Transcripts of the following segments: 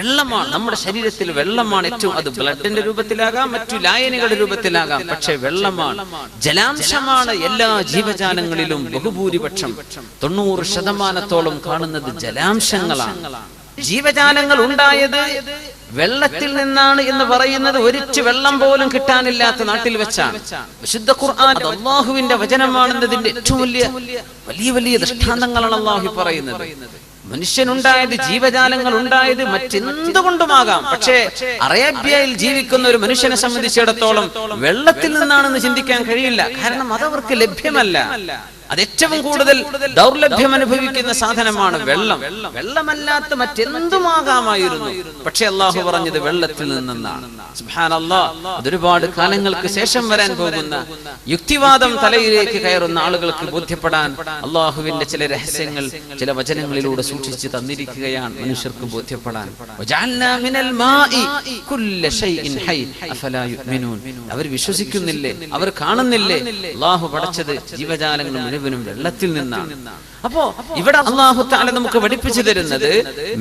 വെള്ളമാണ് നമ്മുടെ ശരീരത്തിൽ, വെള്ളമാണ് ഏറ്റവും. അത് ബ്ലഡിന്റെ രൂപത്തിലാകാം, മറ്റു ലായനികളുടെ രൂപത്തിലാകാം, പക്ഷെ വെള്ളമാണ്, ജലാംശമാണ്. എല്ലാ ജീവജാലങ്ങളിലും ബഹുഭൂരിപക്ഷം 90% കാണുന്നത് ജലാംശങ്ങളാണ്. ജീവജാലങ്ങൾ ഉണ്ടായത് വെള്ളത്തിൽ നിന്നാണ് എന്ന് പറയുന്നത് ഒരിച്ചു വെള്ളം പോലും കിട്ടാനില്ലാത്ത നാട്ടിൽ വെച്ചാണ്. വിശുദ്ധ ഖുർആൻ അല്ലാഹുവിന്റെ വചനമാണെന്നതിന്റെ ഏറ്റവും വലിയ ദൃഷ്ടാന്തങ്ങളാണ് അല്ലാഹു പറയുന്നത്. മനുഷ്യനുണ്ടായത്, ജീവജാലങ്ങൾ ഉണ്ടായത് മറ്റെന്തുകൊണ്ടുമാകാം, പക്ഷേ അറേബ്യയിൽ ജീവിക്കുന്ന ഒരു മനുഷ്യനെ സംബന്ധിച്ചിടത്തോളം വെള്ളത്തിൽ നിന്നാണെന്ന് ചിന്തിക്കാൻ കഴിയില്ല. കാരണം അതവർക്ക് ലഭ്യമല്ല. അത് ഏറ്റവും കൂടുതൽ ദൗർലഭ്യം അനുഭവിക്കുന്ന സാധനമാണ് വെള്ളം. വെള്ളമല്ലാത്ത മറ്റെന്തുമാകാമായിരുന്നു, പക്ഷെ അള്ളാഹു പറഞ്ഞത് വെള്ളത്തിൽ നിന്നാണ്. സുബ്ഹാനല്ലാഹ്. അതൊരുപാട് കാലങ്ങൾക്ക് ശേഷം വരാൻ പോകുന്ന യുക്തിവാദം തലയിലേക്ക് കയറുന്ന ആളുകൾക്ക് ബോധ്യപ്പെടാൻ അള്ളാഹുവിന്റെ ചില രഹസ്യങ്ങൾ ചില വചനങ്ങളിലൂടെ സൂക്ഷിച്ച് തന്നിരിക്കുകയാണ് മനുഷ്യർക്ക് ബോധ്യപ്പെടാൻ. അവർ വിശ്വസിക്കുന്നില്ലേ? അവർ കാണുന്നില്ലേ? അള്ളാഹു പടച്ചത് ജീവജാലങ്ങൾ മുഴുവനും വെള്ളത്തിൽ നിന്നാണ്. അപ്പോ ഇവിടെ അല്ലാഹു തആല നമുക്ക് പഠിപ്പിച്ചു തരുന്നത്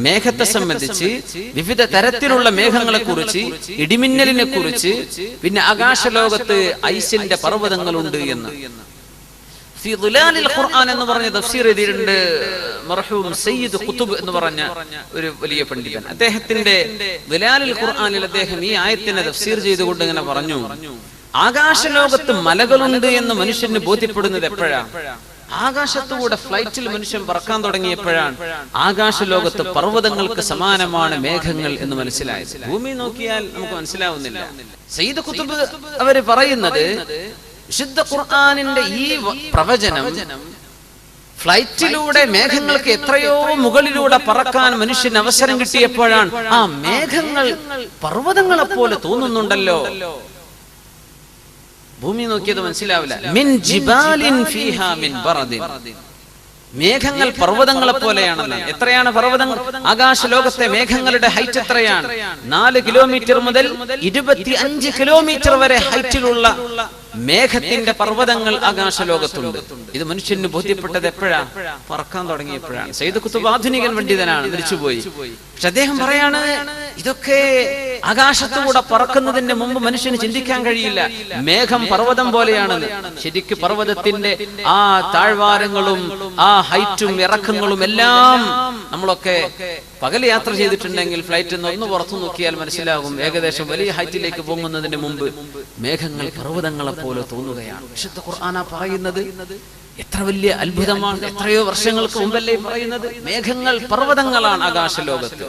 മേഘത്തെ സംബന്ധിച്ച്, വിവിധ തരത്തിലുള്ള മേഘങ്ങളെ കുറിച്ച്, ഇടിമിന്നലിനെ കുറിച്ച്, പിന്നെ ആകാശലോകത്ത് ഐസിന്റെ പർവ്വതങ്ങളുണ്ട് എന്ന്. ഫി ദിലാലിൽ ഖുർആൻ എന്ന് പറഞ്ഞ തഫ്സീർ എഴുതിയിട്ടുണ്ട് മർഹൂം സയ്യിദ് ഖുതുബ് എന്ന് പറഞ്ഞ ഒരു വലിയ പണ്ഡിതൻ. അദ്ദേഹത്തിന്റെ ദിലാലിൽ ഖുർആനിൽ അദ്ദേഹം ഈ ആയത്തിനെ തഫ്സീർ ചെയ്തുകൊണ്ട് ഇങ്ങനെ പറഞ്ഞു, ആകാശലോകത്ത് മലകളുണ്ട് എന്ന് മനുഷ്യന് ബോധ്യപ്പെടുന്നത് എപ്പോഴാണ്? ആകാശത്തുകൂടെ ഫ്ലൈറ്റിൽ മനുഷ്യൻ പറക്കാൻ തുടങ്ങിയപ്പോഴാണ് ആകാശലോകത്ത് പർവ്വതങ്ങൾക്ക് സമാനമാണ് മേഘങ്ങൾ എന്ന് മനസ്സിലായത്. ഭൂമി നോക്കിയാൽ നമുക്ക് മനസ്സിലാവുന്നില്ല. സയ്യിദ് ഖുതുബ് അവര് പറയുന്നത് വിശുദ്ധ ഖുർആനിന്റെ ഈ പ്രവചനം ഫ്ലൈറ്റിലൂടെ മേഘങ്ങൾക്ക് എത്രയോ മുകളിലൂടെ പറക്കാൻ മനുഷ്യന് അവസരം കിട്ടിയപ്പോഴാണ് ആ മേഘങ്ങൾ പർവ്വതങ്ങളെ പോലെ തോന്നുന്നുണ്ടല്ലോ. ഭൂമി നോക്കിയത് മനസ്സിലാവില്ല. മിൻ ജിബാലിൻ ഫീഹാ മിൻ ബറദിൻ. മേഘങ്ങൾ പർവ്വതങ്ങളെ പോലെയാണെന്ന്. എത്രയാണ് പർവ്വതങ്ങൾ? ആകാശലോകത്തെ മേഘങ്ങളുടെ ഹൈറ്റ് എത്രയാണ്? 4 കിലോമീറ്റർ മുതൽ 25 കിലോമീറ്റർ വരെ ഹൈറ്റിലുള്ള മേഘത്തിന്റെ പർവ്വതങ്ങൾ ആകാശലോകത്തുണ്ട്. ഇത് മനുഷ്യന് ബോധ്യപ്പെട്ടത് എപ്പോഴാ? പറക്കാൻ തുടങ്ങിയപ്പോഴാണ്. സയ്യിദ് ഖുതുബ് ആധുനികൻ പണ്ഡിതനാണ്, മരിച്ചുപോയി. പക്ഷെ അദ്ദേഹം പറയാണ്, ഇതൊക്കെ ആകാശത്തുകൂടെ പറക്കുന്നതിന് മുമ്പ് മനുഷ്യന് ചിന്തിക്കാൻ കഴിയില്ല. മേഘം പർവ്വതം പോലെയാണെന്ന്. ശരിക്ക് പർവ്വതത്തിന്റെ ആ താഴ്വാരങ്ങളും ആ ഹൈറ്റും ഇറക്കങ്ങളും എല്ലാം നമ്മളൊക്കെ പകൽ യാത്ര ചെയ്തിട്ടുണ്ടെങ്കിൽ ഫ്ലൈറ്റിൽ നിന്ന് ഒന്ന് പുറത്തു നോക്കിയാൽ മനസ്സിലാകും. ഏകദേശം വലിയ ഹൈറ്റിലേക്ക് പോകുന്നതിന് മുമ്പ് മേഘങ്ങൾ പർവ്വതങ്ങളെ പോലെ തോന്നുകയാണ്. വിശുദ്ധ ഖുർആന പറയുന്നത് എത്ര വലിയ അത്ഭുതമാണ്. എത്രയോ വർഷങ്ങൾക്ക് മുമ്പല്ലേ പറയുന്നത്? മേഘങ്ങൾ പർവ്വതങ്ങളാണ് ആകാശലോകത്ത്.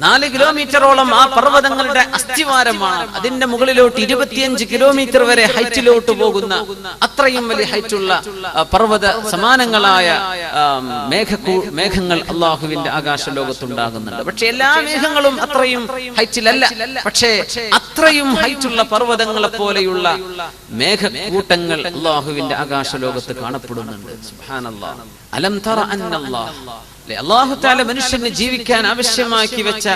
4 കിലോമീറ്ററോളം ആ പർവ്വതങ്ങളുടെ അസ്ഥിവാരമാണ്. അതിന്റെ മുകളിലോട്ട് 25 കിലോമീറ്റർ വരെ ഹൈറ്റിലോട്ട് പോകുന്ന അത്രയും വലിയ ഹൈറ്റുള്ള പർവ്വത സമാനങ്ങളായ മേഘങ്ങൾ അള്ളാഹുവിന്റെ ആകാശലോകത്തുണ്ടാകുന്നുണ്ട്. പക്ഷെ എല്ലാ മേഘങ്ങളും അത്രയും ഹൈറ്റിലല്ല. പക്ഷേ അത്രയും ഹൈറ്റുള്ള പർവ്വതങ്ങളെ പോലെയുള്ള മേഘക്കൂട്ടങ്ങൾ അള്ളാഹുവിന്റെ ആകാശലോകത്ത് കാണപ്പെടുന്നുണ്ട്. സുബ്ഹാനല്ലാഹ്. അലം തറ അന്നല്ലാഹ്, അല്ലാഹു തആല മനുഷ്യന് ജീവിക്കാൻ ആവശ്യമാക്കി വെച്ച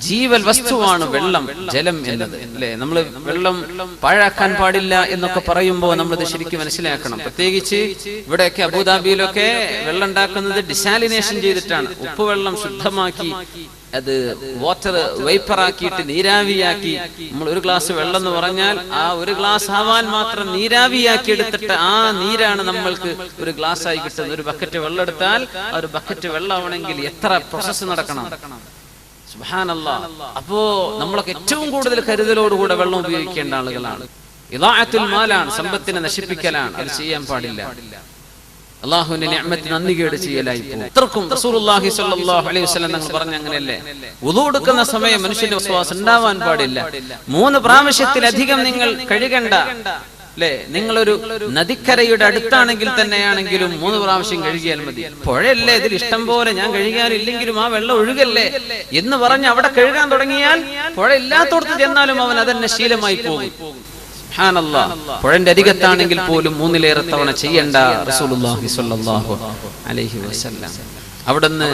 ജീവൽ വസ്തുവാണ് വെള്ളം, ജലം എന്നത്. അല്ലെ, നമ്മൾ വെള്ളം പാഴാക്കാൻ പാടില്ല എന്നൊക്കെ പറയുമ്പോൾ നമ്മളത് ശരിക്കും മനസ്സിലാക്കണം. പ്രത്യേകിച്ച് ഇവിടെയൊക്കെ അബുദാബിയിലൊക്കെ വെള്ളം ഉണ്ടാക്കുന്നത് ഡിസാലിനേഷൻ ചെയ്തിട്ടാണ്. ഉപ്പുവെള്ളം ശുദ്ധമാക്കി അത് വാട്ടർ വേപ്പറാക്കിയിട്ട് നീരാവിയാക്കി. നമ്മൾ ഒരു ഗ്ലാസ് വെള്ളം എന്ന് പറഞ്ഞാൽ ആ ഒരു ഗ്ലാസ് ആവാൻ മാത്രം നീരാവിയാക്കി എടുത്തിട്ട് ആ നീരാണ് നമ്മൾക്ക് ഒരു ഗ്ലാസ് ആയി കിട്ടുന്നത്. ഒരു ബക്കറ്റ് വെള്ളം എടുത്താൽ ആ ഒരു ബക്കറ്റ് വെള്ളമാണെങ്കിൽ എത്ര പ്രോസസ്സ് നടക്കണം. സുബ്ഹാനല്ലാഹ്. അപ്പോ നമ്മളൊക്കെ ഏറ്റവും കൂടുതൽ കരുതലോടുകൂടെ വെള്ളം ഉപയോഗിക്കേണ്ട ആളുകളാണ്. ഇദാഅത്തുൽ മാലാണ്, സമ്പത്തിനെ നശിപ്പിക്കലാണ്. അത് ചെയ്യാൻ പാടില്ല. അല്ലാഹുവിന്റെ നിഅമത്ത് നന്ദികേട് ചെയ്യലായി പോകും. അത്രക്കും റസൂലുള്ളാഹി സ്വല്ലല്ലാഹു അലൈഹി വസല്ലം തങ്ങൾ പറഞ്ഞ അങ്ങനെയല്ലേ, വുളു എടുക്കുന്ന സമയം മനുഷ്യന്റെ വസ്വാസ് ഉണ്ടാവാൻ പാടില്ല. 3 പ്രാവശ്യത്തിലധികം നിങ്ങൾ കഴുകണ്ട. അല്ലെ, നിങ്ങളൊരു നദിക്കരയുടെ അടുത്താണെങ്കിൽ തന്നെയാണെങ്കിലും 3 പ്രാവശ്യം കഴുകിയാൽ മതി. പുഴയല്ലേ, ഇതിൽ ഇഷ്ടം പോലെ ഞാൻ കഴുകാനില്ലെങ്കിലും ആ വെള്ളം ഒഴുകല്ലേ എന്ന് പറഞ്ഞ് അവിടെ കഴുകാൻ തുടങ്ങിയാൽ പുഴ ഇല്ലാത്തോടത്ത് ചെന്നാലും അവൻ അതന്നെ ശീലമായി പോകും. സുബ്ഹാനല്ലാഹ്. പുഴന്റെ അരികത്താണെങ്കിൽ പോലും 3-ലേറെ തവണ ചെയ്യണ്ട റസൂലുള്ളാഹി സ്വല്ലല്ലാഹു അലൈഹി വസല്ലം. അവിടുന്ന്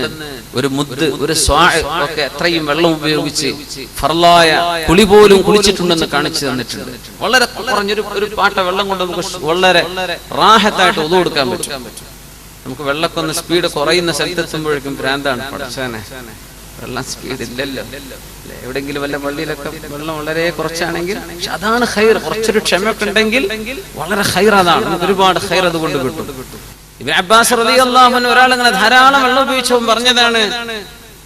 ഒരു മുദ്ദ്, ഒരു സ്വാഅ് ഒക്കെ അത്രയും വെള്ളം ഉപയോഗിച്ച് ഫർളായ കുളി പോലും കുളിച്ചിട്ടുണ്ടെന്ന് കാണിച്ചു തന്നിട്ടുണ്ട്. വളരെ കുറഞ്ഞൊരു പാട്ട വെള്ളം കൊണ്ട് നമുക്ക് വളരെ റാഹത്തായിട്ട് ഉളു എടുക്കാൻ പറ്റും. നമുക്ക് വെള്ളക്കൊന്ന് സ്പീഡ് കുറയുന്ന സ്ഥലത്തെത്തുമ്പോഴേക്കും ഭ്രാന്താണ്. പഠിച്ചവനെ, വെള്ളം സ്പീഡ് ഇല്ലല്ലോ. എവിടെങ്കിലും വല്ല പള്ളിയിലൊക്കെ വെള്ളം വളരെ കുറച്ചാണെങ്കിൽ, പക്ഷെ അതാണ് ഖൈർ. കുറച്ചൊരു ക്ഷമയൊക്കെ ഉണ്ടെങ്കിൽ വളരെ ഖൈർ. അതാണ് നമുക്ക് ഒരുപാട് ഖൈർ അതുകൊണ്ട് കിട്ടും. ഇബ്നു അബ്ബാസ് റളിയല്ലാഹു അൻഹു ഒരാൾ ഇങ്ങനെ ധാരാളം വെള്ളം ഉപയോഗിച്ചപ്പോൾ പറഞ്ഞതാണ്,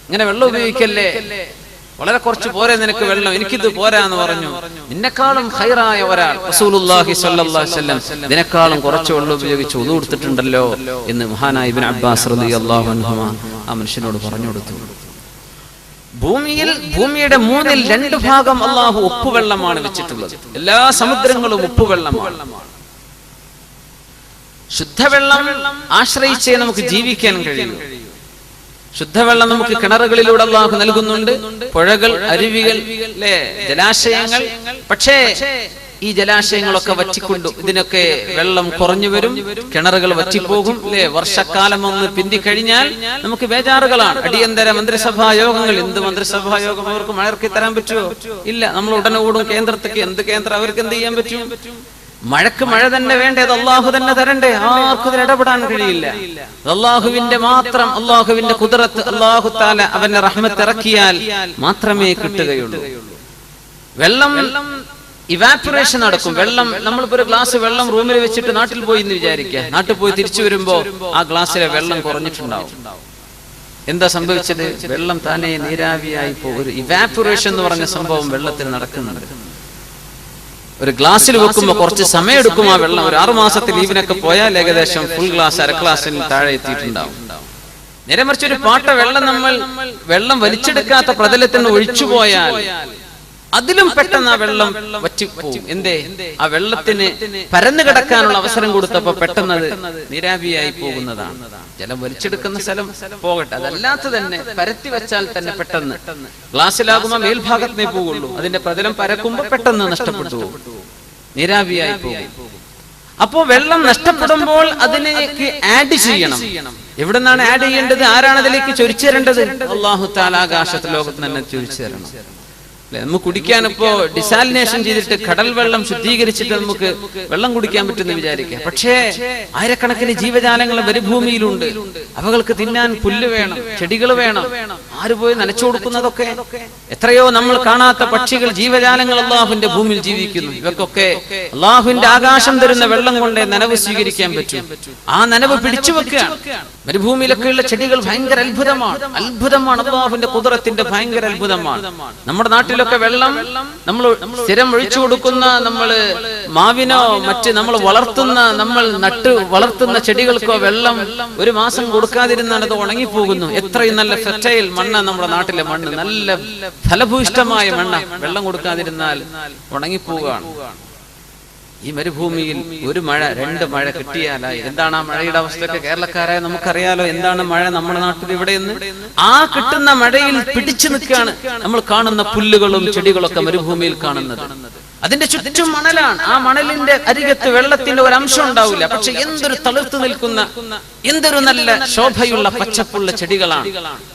ഇങ്ങനെ വെള്ളം ഉപയോഗിക്കല്ലേ, വളരെ കുറച്ച് പോരെ നിനക്ക് വെള്ളം, എനിക്കിത് പോരാന്ന് പറഞ്ഞു. നിന്നെക്കാളും ഖൈറായ ഒരാൾ റസൂലുള്ളാഹി സ്വല്ലല്ലാഹു അലൈഹി വസല്ലം ഇതിനേക്കാളും കുറച്ച് വെള്ളം ഉപയോഗിച്ച് wudu എടുത്തിട്ടുണ്ടല്ലോ എന്ന് മഹാനായ ഇബ്നു അബ്ബാസ് റളിയല്ലാഹു അൻഹു ആ മനുഷ്യനോട് പറഞ്ഞു കൊടുത്തു. ഭൂമിയുടെ 2/3 ഭാഗം അല്ലാഹു ഉപ്പുവെള്ളമാണ് വെച്ചിട്ടുള്ളത്. എല്ലാ സമുദ്രങ്ങളും ഉപ്പുവെള്ളമാണ്. ശുദ്ധവെള്ളം ആശ്രയിച്ചേ നമുക്ക് ജീവിക്കാൻ കഴിയും. ശുദ്ധവെള്ളം നമുക്ക് കിണറുകളിലൂടെ അല്ലാഹു നൽകുന്നുണ്ട്, പുഴകൾ, അരുവികൾ, ജലാശയങ്ങൾ. പക്ഷേ ഈ ജലാശയങ്ങളൊക്കെ വറ്റിക്കൊണ്ടു, ഇതിനൊക്കെ വെള്ളം കുറഞ്ഞു വരും, കിണറുകൾ വറ്റിപ്പോകും. വർഷക്കാലം ഒന്ന് പിന്തിക്കഴിഞ്ഞാൽ നമുക്ക് ബേജാറുകളാണ്. അടിയന്തര മന്ത്രിസഭാ യോഗങ്ങൾ. എന്ത് മന്ത്രിസഭാ യോഗം? അവർക്ക് മഴയ്ക്ക് തരാൻ പറ്റുമോ? ഇല്ല. നമ്മൾ ഉടനെ ഓടും കേന്ദ്രത്തേക്ക്. എന്ത് കേന്ദ്രം? അവർക്ക് എന്ത് ചെയ്യാൻ പറ്റും? മഴക്ക് മഴ തന്നെ വേണ്ടേ? അത് അള്ളാഹു തന്നെ തരണ്ടേ? ആർക്കും ഇതിൽ ഇടപെടാൻ കഴിയില്ല. അള്ളാഹുവിന്റെ മാത്രം, അള്ളാഹുവിന്റെ ഖുദ്റത്ത്, അള്ളാഹു തആല അവന്റെ റഹ്മത്ത് ഇറക്കിയാൽ മാത്രമേ കിട്ടുകയുള്ളൂ. വെള്ളം ഇവാപറേഷൻ നടക്കും. വെള്ളം, നമ്മളിപ്പോ ഒരു ഗ്ലാസ് വെള്ളം റൂമിൽ വെച്ചിട്ട് നാട്ടിൽ പോയി എന്ന് വിചാരിക്കുക. നാട്ടിൽ പോയി തിരിച്ചു വരുമ്പോ ആ ഗ്ലാസ്സിലെ വെള്ളം കുറഞ്ഞിട്ടുണ്ടാവും. എന്താ സംഭവിച്ചത്? വെള്ളം താനെ നീരാവിയായി പോകും. ഒരു ഇവാപറേഷൻ എന്ന് പറഞ്ഞ സംഭവം വെള്ളത്തിൽ നടക്കുന്നുണ്ട്. ഒരു ഗ്ലാസ്സിൽ വെക്കുമ്പോൾ കുറച്ച് സമയം എടുക്കും ആ വെള്ളം. ഒരു 6 മാസത്തെ ലീവിനൊക്കെ പോയാൽ ഏകദേശം ഫുൾ ഗ്ലാസ്, അര ഗ്ലാസ്സിൽ താഴെ എത്തിയിട്ടുണ്ടാവും. നേരെ മറിച്ച് ഒരു പാട്ട വെള്ളം നമ്മൾ വെള്ളം വലിച്ചെടുക്കാത്ത പ്രതലത്തിന് ഒഴിച്ചു പോയാൽ അതിലും പെട്ടെന്ന് ആ വെള്ളം വറ്റിപ്പോവും. എന്തേ? ആ വെള്ളത്തിന് പരന്നു കിടക്കാനുള്ള അവസരം കൊടുത്തപ്പോ പെട്ടെന്ന് അത് നീരാവിയായി പോകുന്നതാണ്. ജലം വലിച്ചെടുക്കുന്ന സ്ഥലം പോകട്ടെ, അതല്ലാത്ത തന്നെ പരത്തി വെച്ചാൽ തന്നെ പെട്ടെന്ന് ഗ്ലാസ്സിലാകുമ്പോൾ മേൽഭാഗത്തേ പോകുള്ളൂ. അതിന്റെ പ്രതലം പരക്കുമ്പോൾ പെട്ടെന്ന് നഷ്ടപ്പെട്ടു പോകും, നീരാവിയായി പോകും. അപ്പോ വെള്ളം നഷ്ടപ്പെടുമ്പോൾ അതിലേക്ക് ആഡ് ചെയ്യണം. എവിടെ നിന്നാണ് ആഡ് ചെയ്യേണ്ടത്? ആരാണ് അതിലേക്ക് ചൊരിച്ചു തരേണ്ടത്? അല്ലാഹു തആല ആകാശത്ത് ലോകത്ത് തന്നെ ചൊരിച്ചു തരണം. നമുക്ക് കുടിക്കാൻ ഇപ്പോ ഡിസാലിനേഷൻ ചെയ്തിട്ട് കടൽ വെള്ളം ശുദ്ധീകരിച്ചിട്ട് നമുക്ക് വെള്ളം കുടിക്കാൻ പറ്റുമെന്ന് വിചാരിക്കാം. പക്ഷേ ആയിരക്കണക്കിന് ജീവജാലങ്ങൾ മരുഭൂമിയിലുണ്ട്. അവകൾക്ക് തിന്നാൻ പുല്ല് വേണം, ചെടികൾ വേണം. ആര് പോയി നനച്ചു കൊടുക്കുന്നതൊക്കെ? എത്രയോ നമ്മൾ കാണാത്ത പക്ഷികൾ, ജീവജാലങ്ങൾ അള്ളാഹുവിന്റെ ഭൂമിയിൽ ജീവിക്കുന്നു. ഇവക്കൊക്കെ അള്ളാഹുവിന്റെ ആകാശം തരുന്ന വെള്ളം കൊണ്ടേ നനവ് സ്വീകരിക്കാൻ പറ്റും. ആ നനവ് പിടിച്ചു വെക്കുകയാണ്. മരുഭൂമിയിലൊക്കെയുള്ള ചെടികൾ ഭയങ്കര അത്ഭുതമാണ്. അള്ളാഹുവിന്റെ ഖുദ്റത്തിന്റെ ഭയങ്കര അത്ഭുതമാണ്. നമ്മുടെ നാട്ടിലൊക്കെ വെള്ളം നമ്മൾ സ്ഥിരം ഒഴിച്ചു കൊടുക്കുന്ന, നമ്മൾ മാവിനോ മറ്റ് നമ്മൾ വളർത്തുന്ന, നമ്മൾ നട്ട് വളർത്തുന്ന ചെടികൾക്കോ വെള്ളം 1 മാസം കൊടുക്കാതിരുന്നാൽ അത് ഉണങ്ങിപ്പോകുന്നു. എത്രയും നല്ല ഫെർട്ടൈൽ മണ്ണ നമ്മുടെ നാട്ടിലെ മണ്ണ്, നല്ല ഫലഭൂയിഷ്ടമായ മണ്ണ. വെള്ളം കൊടുക്കാതിരുന്നാൽ ഉണങ്ങിപ്പോവുകയാണ്. ഈ മരുഭൂമിയിൽ 1 മഴ 2 മഴ കിട്ടിയാലായി. എന്താണ് ആ മഴയുടെ അവസ്ഥയൊക്കെ? കേരളക്കാരായ നമുക്കറിയാലോ എന്താണ് മഴ നമ്മുടെ നാട്ടിൽ ഇവിടെയെന്ന്. ആ കിട്ടുന്ന മഴയിൽ പിടിച്ചു നിൽക്കുകയാണ് നമ്മൾ കാണുന്ന പുല്ലുകളും ചെടികളൊക്കെ മരുഭൂമിയിൽ കാണുന്നത്. അതിന്റെ ചുറ്റും മണലാണ്. ആ മണലിന്റെ അരികത്ത് വെള്ളത്തിന്റെ ഒരു അംശം ഉണ്ടാവില്ല. പക്ഷെ എന്തൊരു തളിർത്തു നിൽക്കുന്ന, എന്തൊരു നല്ല ശോഭയുള്ള പച്ചപ്പുള്ള ചെടികളാണ്.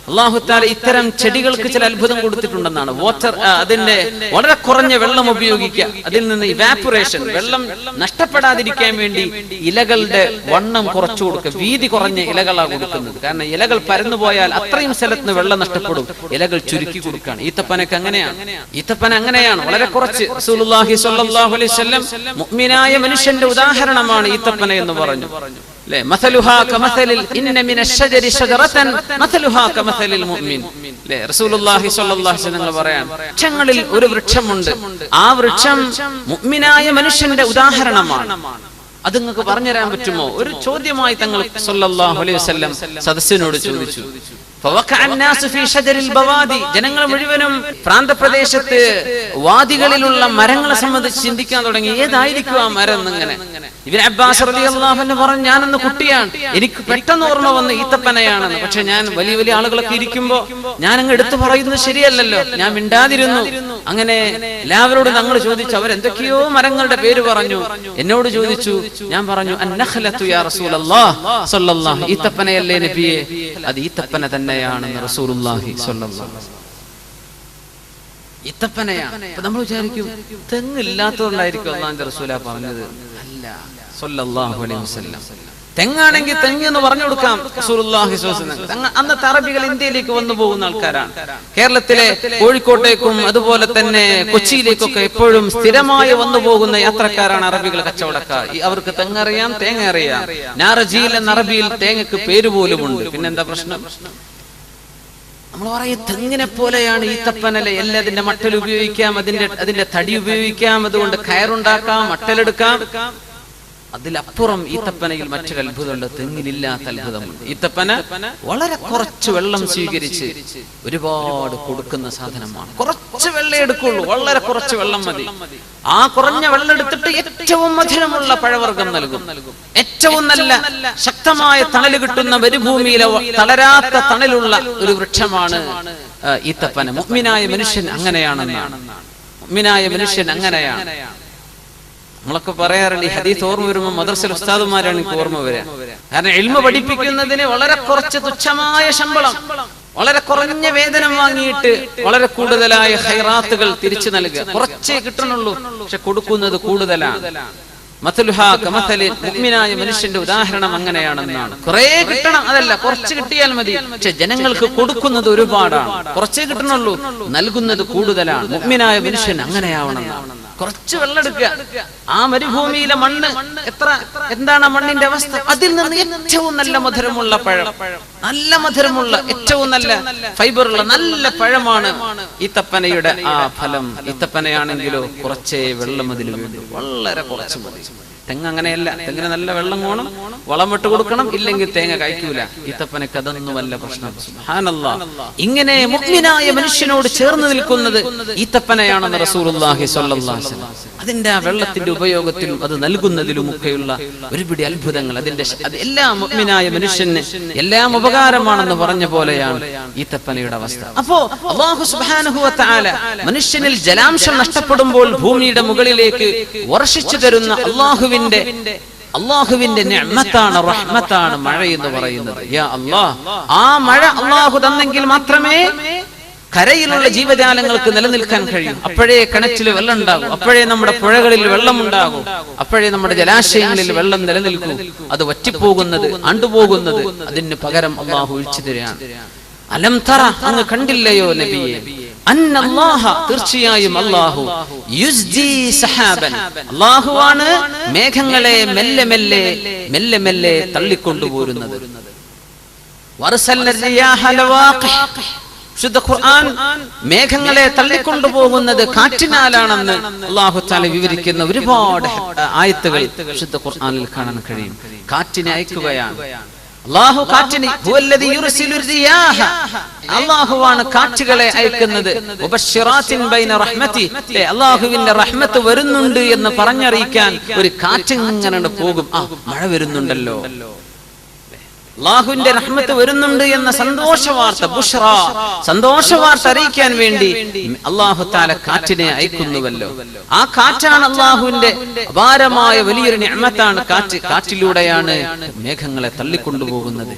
അല്ലാഹു തആല ഇത്തരം ചെടികൾക്ക് ചില അത്ഭുതം കൊടുത്തിട്ടുണ്ടെന്നാണ്. വാട്ടർ, അതിന്റെ വളരെ കുറഞ്ഞ വെള്ളം ഉപയോഗിക്കുക, അതിൽ നിന്ന് ഇവാപറേഷൻ, വെള്ളം നഷ്ടപ്പെടാതിരിക്കാൻ വേണ്ടി ഇലകളുടെ വണ്ണം കുറച്ചു കൊടുക്കുക. വീതി കുറഞ്ഞ ഇലകളാണ് കൊടുക്കുന്നത്. കാരണം ഇലകൾ പരന്നു പോയാൽ അത്രയും സ്ഥലത്ത് വെള്ളം നഷ്ടപ്പെടും. ഇലകൾ ചുരുക്കി കൊടുക്കുകയാണ്. ഈത്തപ്പനക്ക് അങ്ങനെയാണ്. ഈത്തപ്പന അങ്ങനെയാണ്, വളരെ കുറച്ച്. റസൂലുള്ളാഹി സ്വല്ലല്ലാഹു അലൈഹി വസല്ലം മുഅ്മിനായ മനുഷ്യന്റെ ഉദാഹരണമാണ് ഈത്തപ്പന എന്ന് പറഞ്ഞു. മസലുഹാ കമസലിൽ ഇന്ന മിനശ് ശജരി ശജറതൻ മസലുഹാ കമസലിൽ മുഅ്മിൻ. റസൂലുള്ളാഹി സ്വല്ലല്ലാഹു അലൈഹി വസല്ലം പറയാണ്, വൃക്ഷങ്ങളിൽ ഒരു വൃക്ഷമുണ്ട്, ആ വൃക്ഷം മുഅ്മിനായ മനുഷ്യന്റെ ഉദാഹരണമാണ്. അത് നിങ്ങൾക്ക് പറഞ്ഞു തരാൻ പറ്റുമോ? ഒരു ചോദ്യമായി തങ്ങൾ സ്വല്ലല്ലാഹു അലൈഹി വസല്ലം സദസ്സിനോട് ചോദിച്ചു. ജനങ്ങൾ മുഴുവനും പ്രാന്തപ്രദേശത്ത് വാദികളിലുള്ള മരങ്ങളെ സംബന്ധിച്ച് ചിന്തിക്കാൻ തുടങ്ങി. ഏതായിരിക്കും ആ മരം എന്നിങ്ങനെ. ഇബ്നു അബ്ബാസ് റളിയല്ലാഹു അൻഹു പറഞ്ഞു, ഞാനന്ന് കുട്ടിയാണ്, എനിക്ക് പെട്ടെന്ന് ഓർമ്മ വന്ന് ഈത്തപ്പനയാണെന്ന്. പക്ഷെ ഞാൻ വലിയ വലിയ ആളുകളൊക്കെ ഇരിക്കുമ്പോ ഞാൻ അങ്ങ് എടുത്തു പറയുന്നത് ശരിയല്ലല്ലോ, ഞാൻ മിണ്ടാതിരുന്നു. അങ്ങനെ എല്ലാവരോടും ഞങ്ങൾ ചോദിച്ചു. അവരെന്തൊക്കെയോ മരങ്ങളുടെ പേര് പറഞ്ഞു. എന്നോട് ചോദിച്ചു. ഞാൻ പറഞ്ഞു, അന്നഖലത്തു യാ റസൂലല്ലാഹ് സ്വല്ലല്ലാഹു, ഈത്തപ്പനയല്ലേ നബിയേ? അത് ഈത്തപ്പന തന്നെയാണെന്ന് റസൂലുള്ളാഹി സ്വല്ലല്ലാഹു അലൈഹി വസല്ലം. ഈത്തപ്പനയാണ്. അപ്പൊ നമ്മൾ വിചാരിക്കും തെങ്ങില്ലാത്തതുകൊണ്ടായിരിക്കും അല്ലാഹുവിന്റെ റസൂലാ പറഞ്ഞത്. അല്ല, സ്വല്ലല്ലാഹു അലൈഹി വസല്ലം തെങ്ങാണെങ്കിൽ തെങ്ങ് എന്ന് പറഞ്ഞു കൊടുക്കാം റസൂലുള്ളാഹി സ്വല്ലല്ലാഹു അലൈഹി വസല്ലം. അന്നത്തെ അറബികൾ ഇന്ത്യയിലേക്ക് വന്നു പോകുന്ന ആൾക്കാരാണ്. കേരളത്തിലെ കോഴിക്കോട്ടേക്കും അതുപോലെ തന്നെ കൊച്ചിയിലേക്കൊക്കെ എപ്പോഴും സ്ഥിരമായി വന്നു പോകുന്ന യാത്രക്കാരാണ് അറബികൾ, കച്ചവടക്കാർ. അവർക്ക് തെങ്ങറിയാം, തേങ്ങ അറിയാം. നാറജീൽ എന്ന അറബിയിൽ തേങ്ങക്ക് പേര് പോലുമുണ്ട്. പിന്നെന്താ പ്രശ്നം? നമ്മൾ പറയും തെങ്ങിനെ പോലെയാണ് ഈത്തപ്പനല. എല്ലാതിന്റെ മട്ടൽ ഉപയോഗിക്കാം, അതിന്റെ തടി ഉപയോഗിക്കാം, അതുകൊണ്ട് കയറുണ്ടാക്കാം, മട്ടലെടുക്കാം. അതിലപ്പുറം ഈത്തപ്പനയിൽ മറ്റൊരു അത്ഭുതമുണ്ട്. തെങ്ങിനില്ലാത്ത അത്ഭുതമുണ്ട്. ഈത്തപ്പന വളരെ കുറച്ച് വെള്ളം സ്വീകരിച്ച് ഒരുപാട് കൊടുക്കുന്ന സാധനമാണ്. കുറച്ച് വെള്ളം എടുക്കുള്ളൂ, വളരെ കുറച്ച് വെള്ളം മതി. ആ കുറഞ്ഞ വെള്ളം എടുത്തിട്ട് ഏറ്റവും മധുരമുള്ള പഴവർഗം നൽകും. ഏറ്റവും നല്ല ശക്തമായ തണല് കിട്ടുന്ന മരുഭൂമിയിലെ തളരാത്ത തണലുള്ള ഒരു വൃക്ഷമാണ് ഈത്തപ്പന. മുഅ്മിനായ മനുഷ്യൻ അങ്ങനെയാണെന്നാണ്. മുഅ്മിനായ മനുഷ്യൻ അങ്ങനെയാണ്. നമ്മളൊക്കെ പറയാറുണ്ട്, ഈ ഹദീസ് ഓർമ്മ വരുമ്പോൾ മദ്രസയിൽ ഉസ്താദുമാരാണ് എനിക്ക് ഓർമ്മ വരിക. കാരണം ഇൽമ പഠിപ്പിക്കുന്നതിന് വളരെ കുറച്ച് തുച്ഛമായ ശമ്പളം, വളരെ കുറഞ്ഞ വേതനം വാങ്ങിയിട്ട് വളരെ കൂടുതലായ ഖൈറാത്തുകൾ തിരിച്ചു നൽകുക. കുറച്ചേ കിട്ടണുള്ളൂ, പക്ഷെ കൊടുക്കുന്നത് കൂടുതലാണ്. മുഅ്മിനായ മനുഷ്യന്റെ ഉദാഹരണം അങ്ങനെയാണെന്നാണ്. കുറെ കിട്ടണം, അതല്ല, കുറച്ച് കിട്ടിയാൽ മതി. പക്ഷെ ജനങ്ങൾക്ക് കൊടുക്കുന്നത് ഒരുപാടാണ്. കുറച്ചേ കിട്ടണുള്ളൂ, നൽകുന്നത് കൂടുതലാണ്. മുഅ്മിനായ മനുഷ്യൻ അങ്ങനെയാവണമെന്നാണ്. കുറച്ച് വെള്ളം എടുക്കുക. ആ മരുഭൂമിയിലെ മണ്ണ് എന്താണ് ആ മണ്ണിന്റെ അവസ്ഥ? അതിൽ നിന്ന് ഏറ്റവും നല്ല മധുരമുള്ള പഴം, നല്ല മധുരമുള്ള ഏറ്റവും നല്ല ഫൈബറുള്ള നല്ല പഴമാണ് ഈത്തപ്പനയുടെ ആ ഫലം. ഈത്തപ്പനയാണെങ്കിലോ കുറച്ചേ വെള്ളം അതിൽ വേണ്ടു, വളരെ കുറച്ച് മതി. തെങ്ങ് അങ്ങനെയല്ല. തെങ്ങിന് നല്ല വെള്ളം വേണം, വളം ഇട്ട് കൊടുക്കണം, ഇല്ലെങ്കിൽ തേങ്ങ കഴിക്കൂല. ഈത്തപ്പനക്ക് അതൊന്നുമല്ല പ്രശ്നം. സുബ്ഹാനല്ലാഹ്. ഇങ്ങനെ മുഅ്മിനായ മനുഷ്യനോട് ചേർന്ന് നിൽക്കുന്നത് ഈത്തപ്പനയാണെന്ന് റസൂലുള്ളാഹി സ്വല്ലല്ലാഹു അലൈഹി വസല്ലം. അതിന്റെ ആ വെള്ളത്തിന്റെ ഉപയോഗത്തിലും അത് നൽകുന്നതിലുമൊക്കെയുള്ള ഒരുപിടി അത്ഭുതങ്ങൾ. അത് എല്ലാം മുഅ്മിനായ മനുഷ്യന് എല്ലാം ഉപകാരമാണെന്ന് പറഞ്ഞ പോലെയാണ് ഈത്തപ്പനയുടെ അവസ്ഥ. അപ്പോ അല്ലാഹു സുബ്ഹാനഹു വ തആല മനുഷ്യനിൽ ജലാംശം നഷ്ടപ്പെടുമ്പോൾ ഭൂമിയുടെ മുകളിലേക്ക് വർഷിച്ചു തരുന്ന അല്ലാഹുവിന്റെ നിഅമത്താണ്, റഹ്മത്താണ് മഴ എന്ന് പറയുന്നത്. യാ അല്ലാഹ്, ആ മഴ അല്ലാഹു തന്നെങ്കിൽ മാത്രമേ കരയിലുള്ള ജീവജാലങ്ങൾക്ക് നിലനിൽക്കാൻ കഴിയും. അപ്പോഴേ കിണറ്റിൽ വെള്ളം ഉണ്ടാകും, അപ്പോഴേ നമ്മുടെ പുഴകളിൽ വെള്ളം ഉണ്ടാകും, അപ്പോഴേ നമ്മുടെ ജലാശയങ്ങളിൽ വെള്ളം നിലനിൽക്കൂ. അത് വറ്റിപ്പോകുന്നത്, ആണ്ടുപോകുന്നത് അതിന് പകരം അല്ലാഹു ഒഴിച്ചു തരികയാണ്. അലം തറ, അങ്ങ് കണ്ടില്ലയോ നബിയെ, അന്നല്ലാഹ, തീർച്ചയായും അല്ലാഹു, യുസ്ജി സഹാബൻ, അല്ലാഹുവാണ് മേഘങ്ങളെ മെല്ലെ മെല്ലെ മെല്ലെ മെല്ലെ തള്ളിക്കൊണ്ടുപോരുന്നത്. വറസൽന റിയാഹ ലവാഖിഹ്, ശുദ്ധ ഖുർആൻ മേഘങ്ങളെ തള്ളിക്കൊണ്ടുപോകുന്നത് കാറ്റിനാലാണെന്ന് അല്ലാഹു തആല വിവരിക്കുന്ന ഒരുപാട് ആയത്തുകൾ ശുദ്ധ ഖുർആനിൽ കാണാൻ കഴിയും. കാറ്റിനെ അയക്കുകയാണ് അല്ലാഹു. കാറ്റിനെ ഹുവല്ലദീ യുർസിലു റിയാഹ, അല്ലാഹുവാണ് കാറ്റുകളെ അയക്കുന്നത്. മുബശ്ശിറാത്തിൻ ബൈന റഹ്മതി, അല്ലാഹുവിന്റെ റഹ്മത്ത് വരുന്നുണ്ട് എന്ന് പറഞ്ഞറിയിക്കാൻ ഒരു കാറ്റ് ഇങ്ങനെ പോകും. മഴ വരുന്നുണ്ടല്ലോ, അല്ലാഹുവിന്റെ റഹ്മത്ത് വരുന്നുണ്ട് എന്ന സന്തോഷവാർത്ത, ബുഷ്റ, സന്തോഷവാർത്ത അറിയിക്കാൻ വേണ്ടി അല്ലാഹു തആല കാറ്റിനെ അയക്കുന്നുവല്ലോ. ആ കാറ്റാണ് അല്ലാഹുവിന്റെ അപാരമായ വലിയൊരു നിഅമത്താണ് കാറ്റ്. കാറ്റിലൂടെയാണ് മേഘങ്ങളെ തള്ളിക്കൊണ്ടുപോകുന്നത്.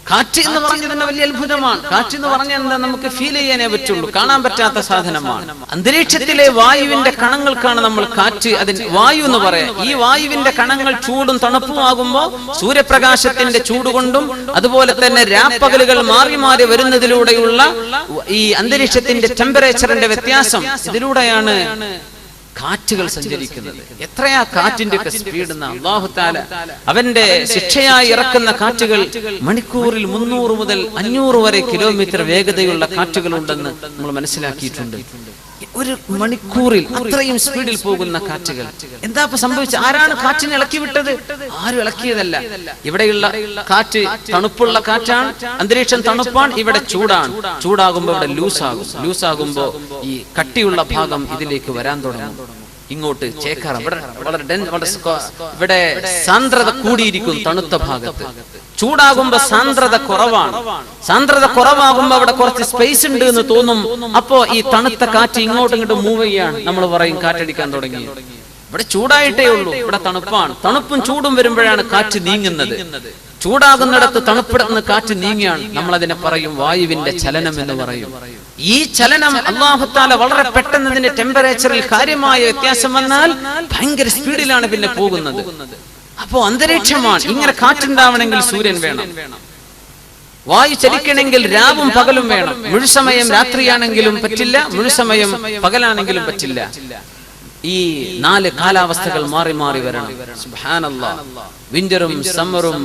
കാറ്റ് എന്ന് പറഞ്ഞത് തന്നെ വലിയ അത്ഭുതമാണ്. കാറ്റ് എന്ന് പറഞ്ഞാൽ എന്താ, നമുക്ക് ഫീൽ ചെയ്യാനേ പറ്റുള്ളൂ, കാണാൻ പറ്റാത്ത സാധനമാണ്. അന്തരീക്ഷത്തിലെ വായുവിന്റെ കണങ്ങൾക്കാണ് നമ്മൾ കാറ്റ്, അതിന് വായു എന്ന് പറയാം. ഈ വായുവിന്റെ കണങ്ങൾ ചൂടും തണുപ്പും ആകുമ്പോൾ സൂര്യപ്രകാശത്തിന്റെ ചൂടുകൊണ്ടും അതുപോലെ തന്നെ രാപ്പകലുകൾ മാറി മാറി വരുന്നതിലൂടെയുള്ള ഈ അന്തരീക്ഷത്തിന്റെ ടെമ്പറേച്ചറിന്റെ വ്യത്യാസം, ഇതിലൂടെയാണ് കാറ്റുകൾ സഞ്ചരിക്കുന്നത്. എത്രയാ കാറ്റിന്റെ ഒക്കെ സ്പീഡ്! അല്ലാഹു തആല അവന്റെ ശിക്ഷയായി ഇറക്കുന്ന കാറ്റുകൾ മണിക്കൂറിൽ 300 മുതൽ 500 വരെ കിലോമീറ്റർ വേഗതയുള്ള കാറ്റുകൾ ഉണ്ടെന്ന് നമ്മൾ മനസ്സിലാക്കിയിട്ടുണ്ട്. ഒരു മണിക്കൂറിൽ അത്രയും സ്പീഡിൽ പോകുന്ന കാറ്റുകൾ. എന്താ ഇപ്പൊ സംഭവിച്ചത്? ആരാണ് കാറ്റിനെ ഇളക്കി വിട്ടത്? ആരും ഇളക്കിയതല്ല. ഇവിടെയുള്ള കാറ്റ് തണുപ്പുള്ള കാറ്റാണ്, അന്തരീക്ഷം തണുപ്പാണ്, ഇവിടെ ചൂടാണ്. ചൂടാകുമ്പോ ഇവിടെ ലൂസാകുമ്പോ ഈ കട്ടിയുള്ള ഭാഗം ഇതിലേക്ക് വരാൻ തുടങ്ങും. ഇങ്ങോട്ട് ചേക്കാറ ഇവിടെ സാന്ദ്രത കൂടിയിരിക്കും തണുത്ത ഭാഗത്ത്. ചൂടാകുമ്പോ സാന്ദ്രത കുറവാണ്. സാന്ദ്രത കുറവാകുമ്പോ അവിടെ കുറച്ച് സ്പേസ് ഉണ്ട് എന്ന് തോന്നും. അപ്പോ ഈ തണുത്ത കാറ്റ് ഇങ്ങോട്ടും ഇങ്ങോട്ടും മൂവ് ചെയ്യാണ്. നമ്മൾ പറയും കാറ്റടിക്കാൻ തുടങ്ങി. ഇവിടെ ചൂടായിട്ടേ ഉള്ളൂ, ഇവിടെ തണുപ്പാണ്. തണുപ്പും ചൂടും വരുമ്പോഴാണ് കാറ്റ് നീങ്ങുന്നത്. ചൂടാകുന്നിടത്ത് തണുപ്പിടന്ന് കാറ്റ് നീങ്ങിയാണ്. നമ്മൾ അതിനെ പറയും വായുവിന്റെ ചലനം എന്ന് പറയും. ഈ ചലനം അല്ലാഹു തആല വളരെ പെട്ടെന്ന് ഇതിന്റെ ടെമ്പറേച്ചറിൽ കാര്യമായ വ്യത്യാസം വന്നാൽ ഭയങ്കര സ്പീഡിലാണ് പിന്നെ പോകുന്നത്. അപ്പോ അന്തരീക്ഷമാണ്. ഇങ്ങനെ കാറ്റുണ്ടാവണമെങ്കിൽ സൂര്യൻ വേണം, വായു ചലിക്കണമെങ്കിൽ രാവും പകലും വേണം. മുഴുസമയം രാത്രിയാണെങ്കിലും പറ്റില്ല, മുഴുസമയം പകലാണെങ്കിലും പറ്റില്ല. ഈ 4 കാലാവസ്ഥകൾ മാറി മാറി വരണം. സുബ്ഹാനല്ലാഹ്. വിന്ററും സമ്മറും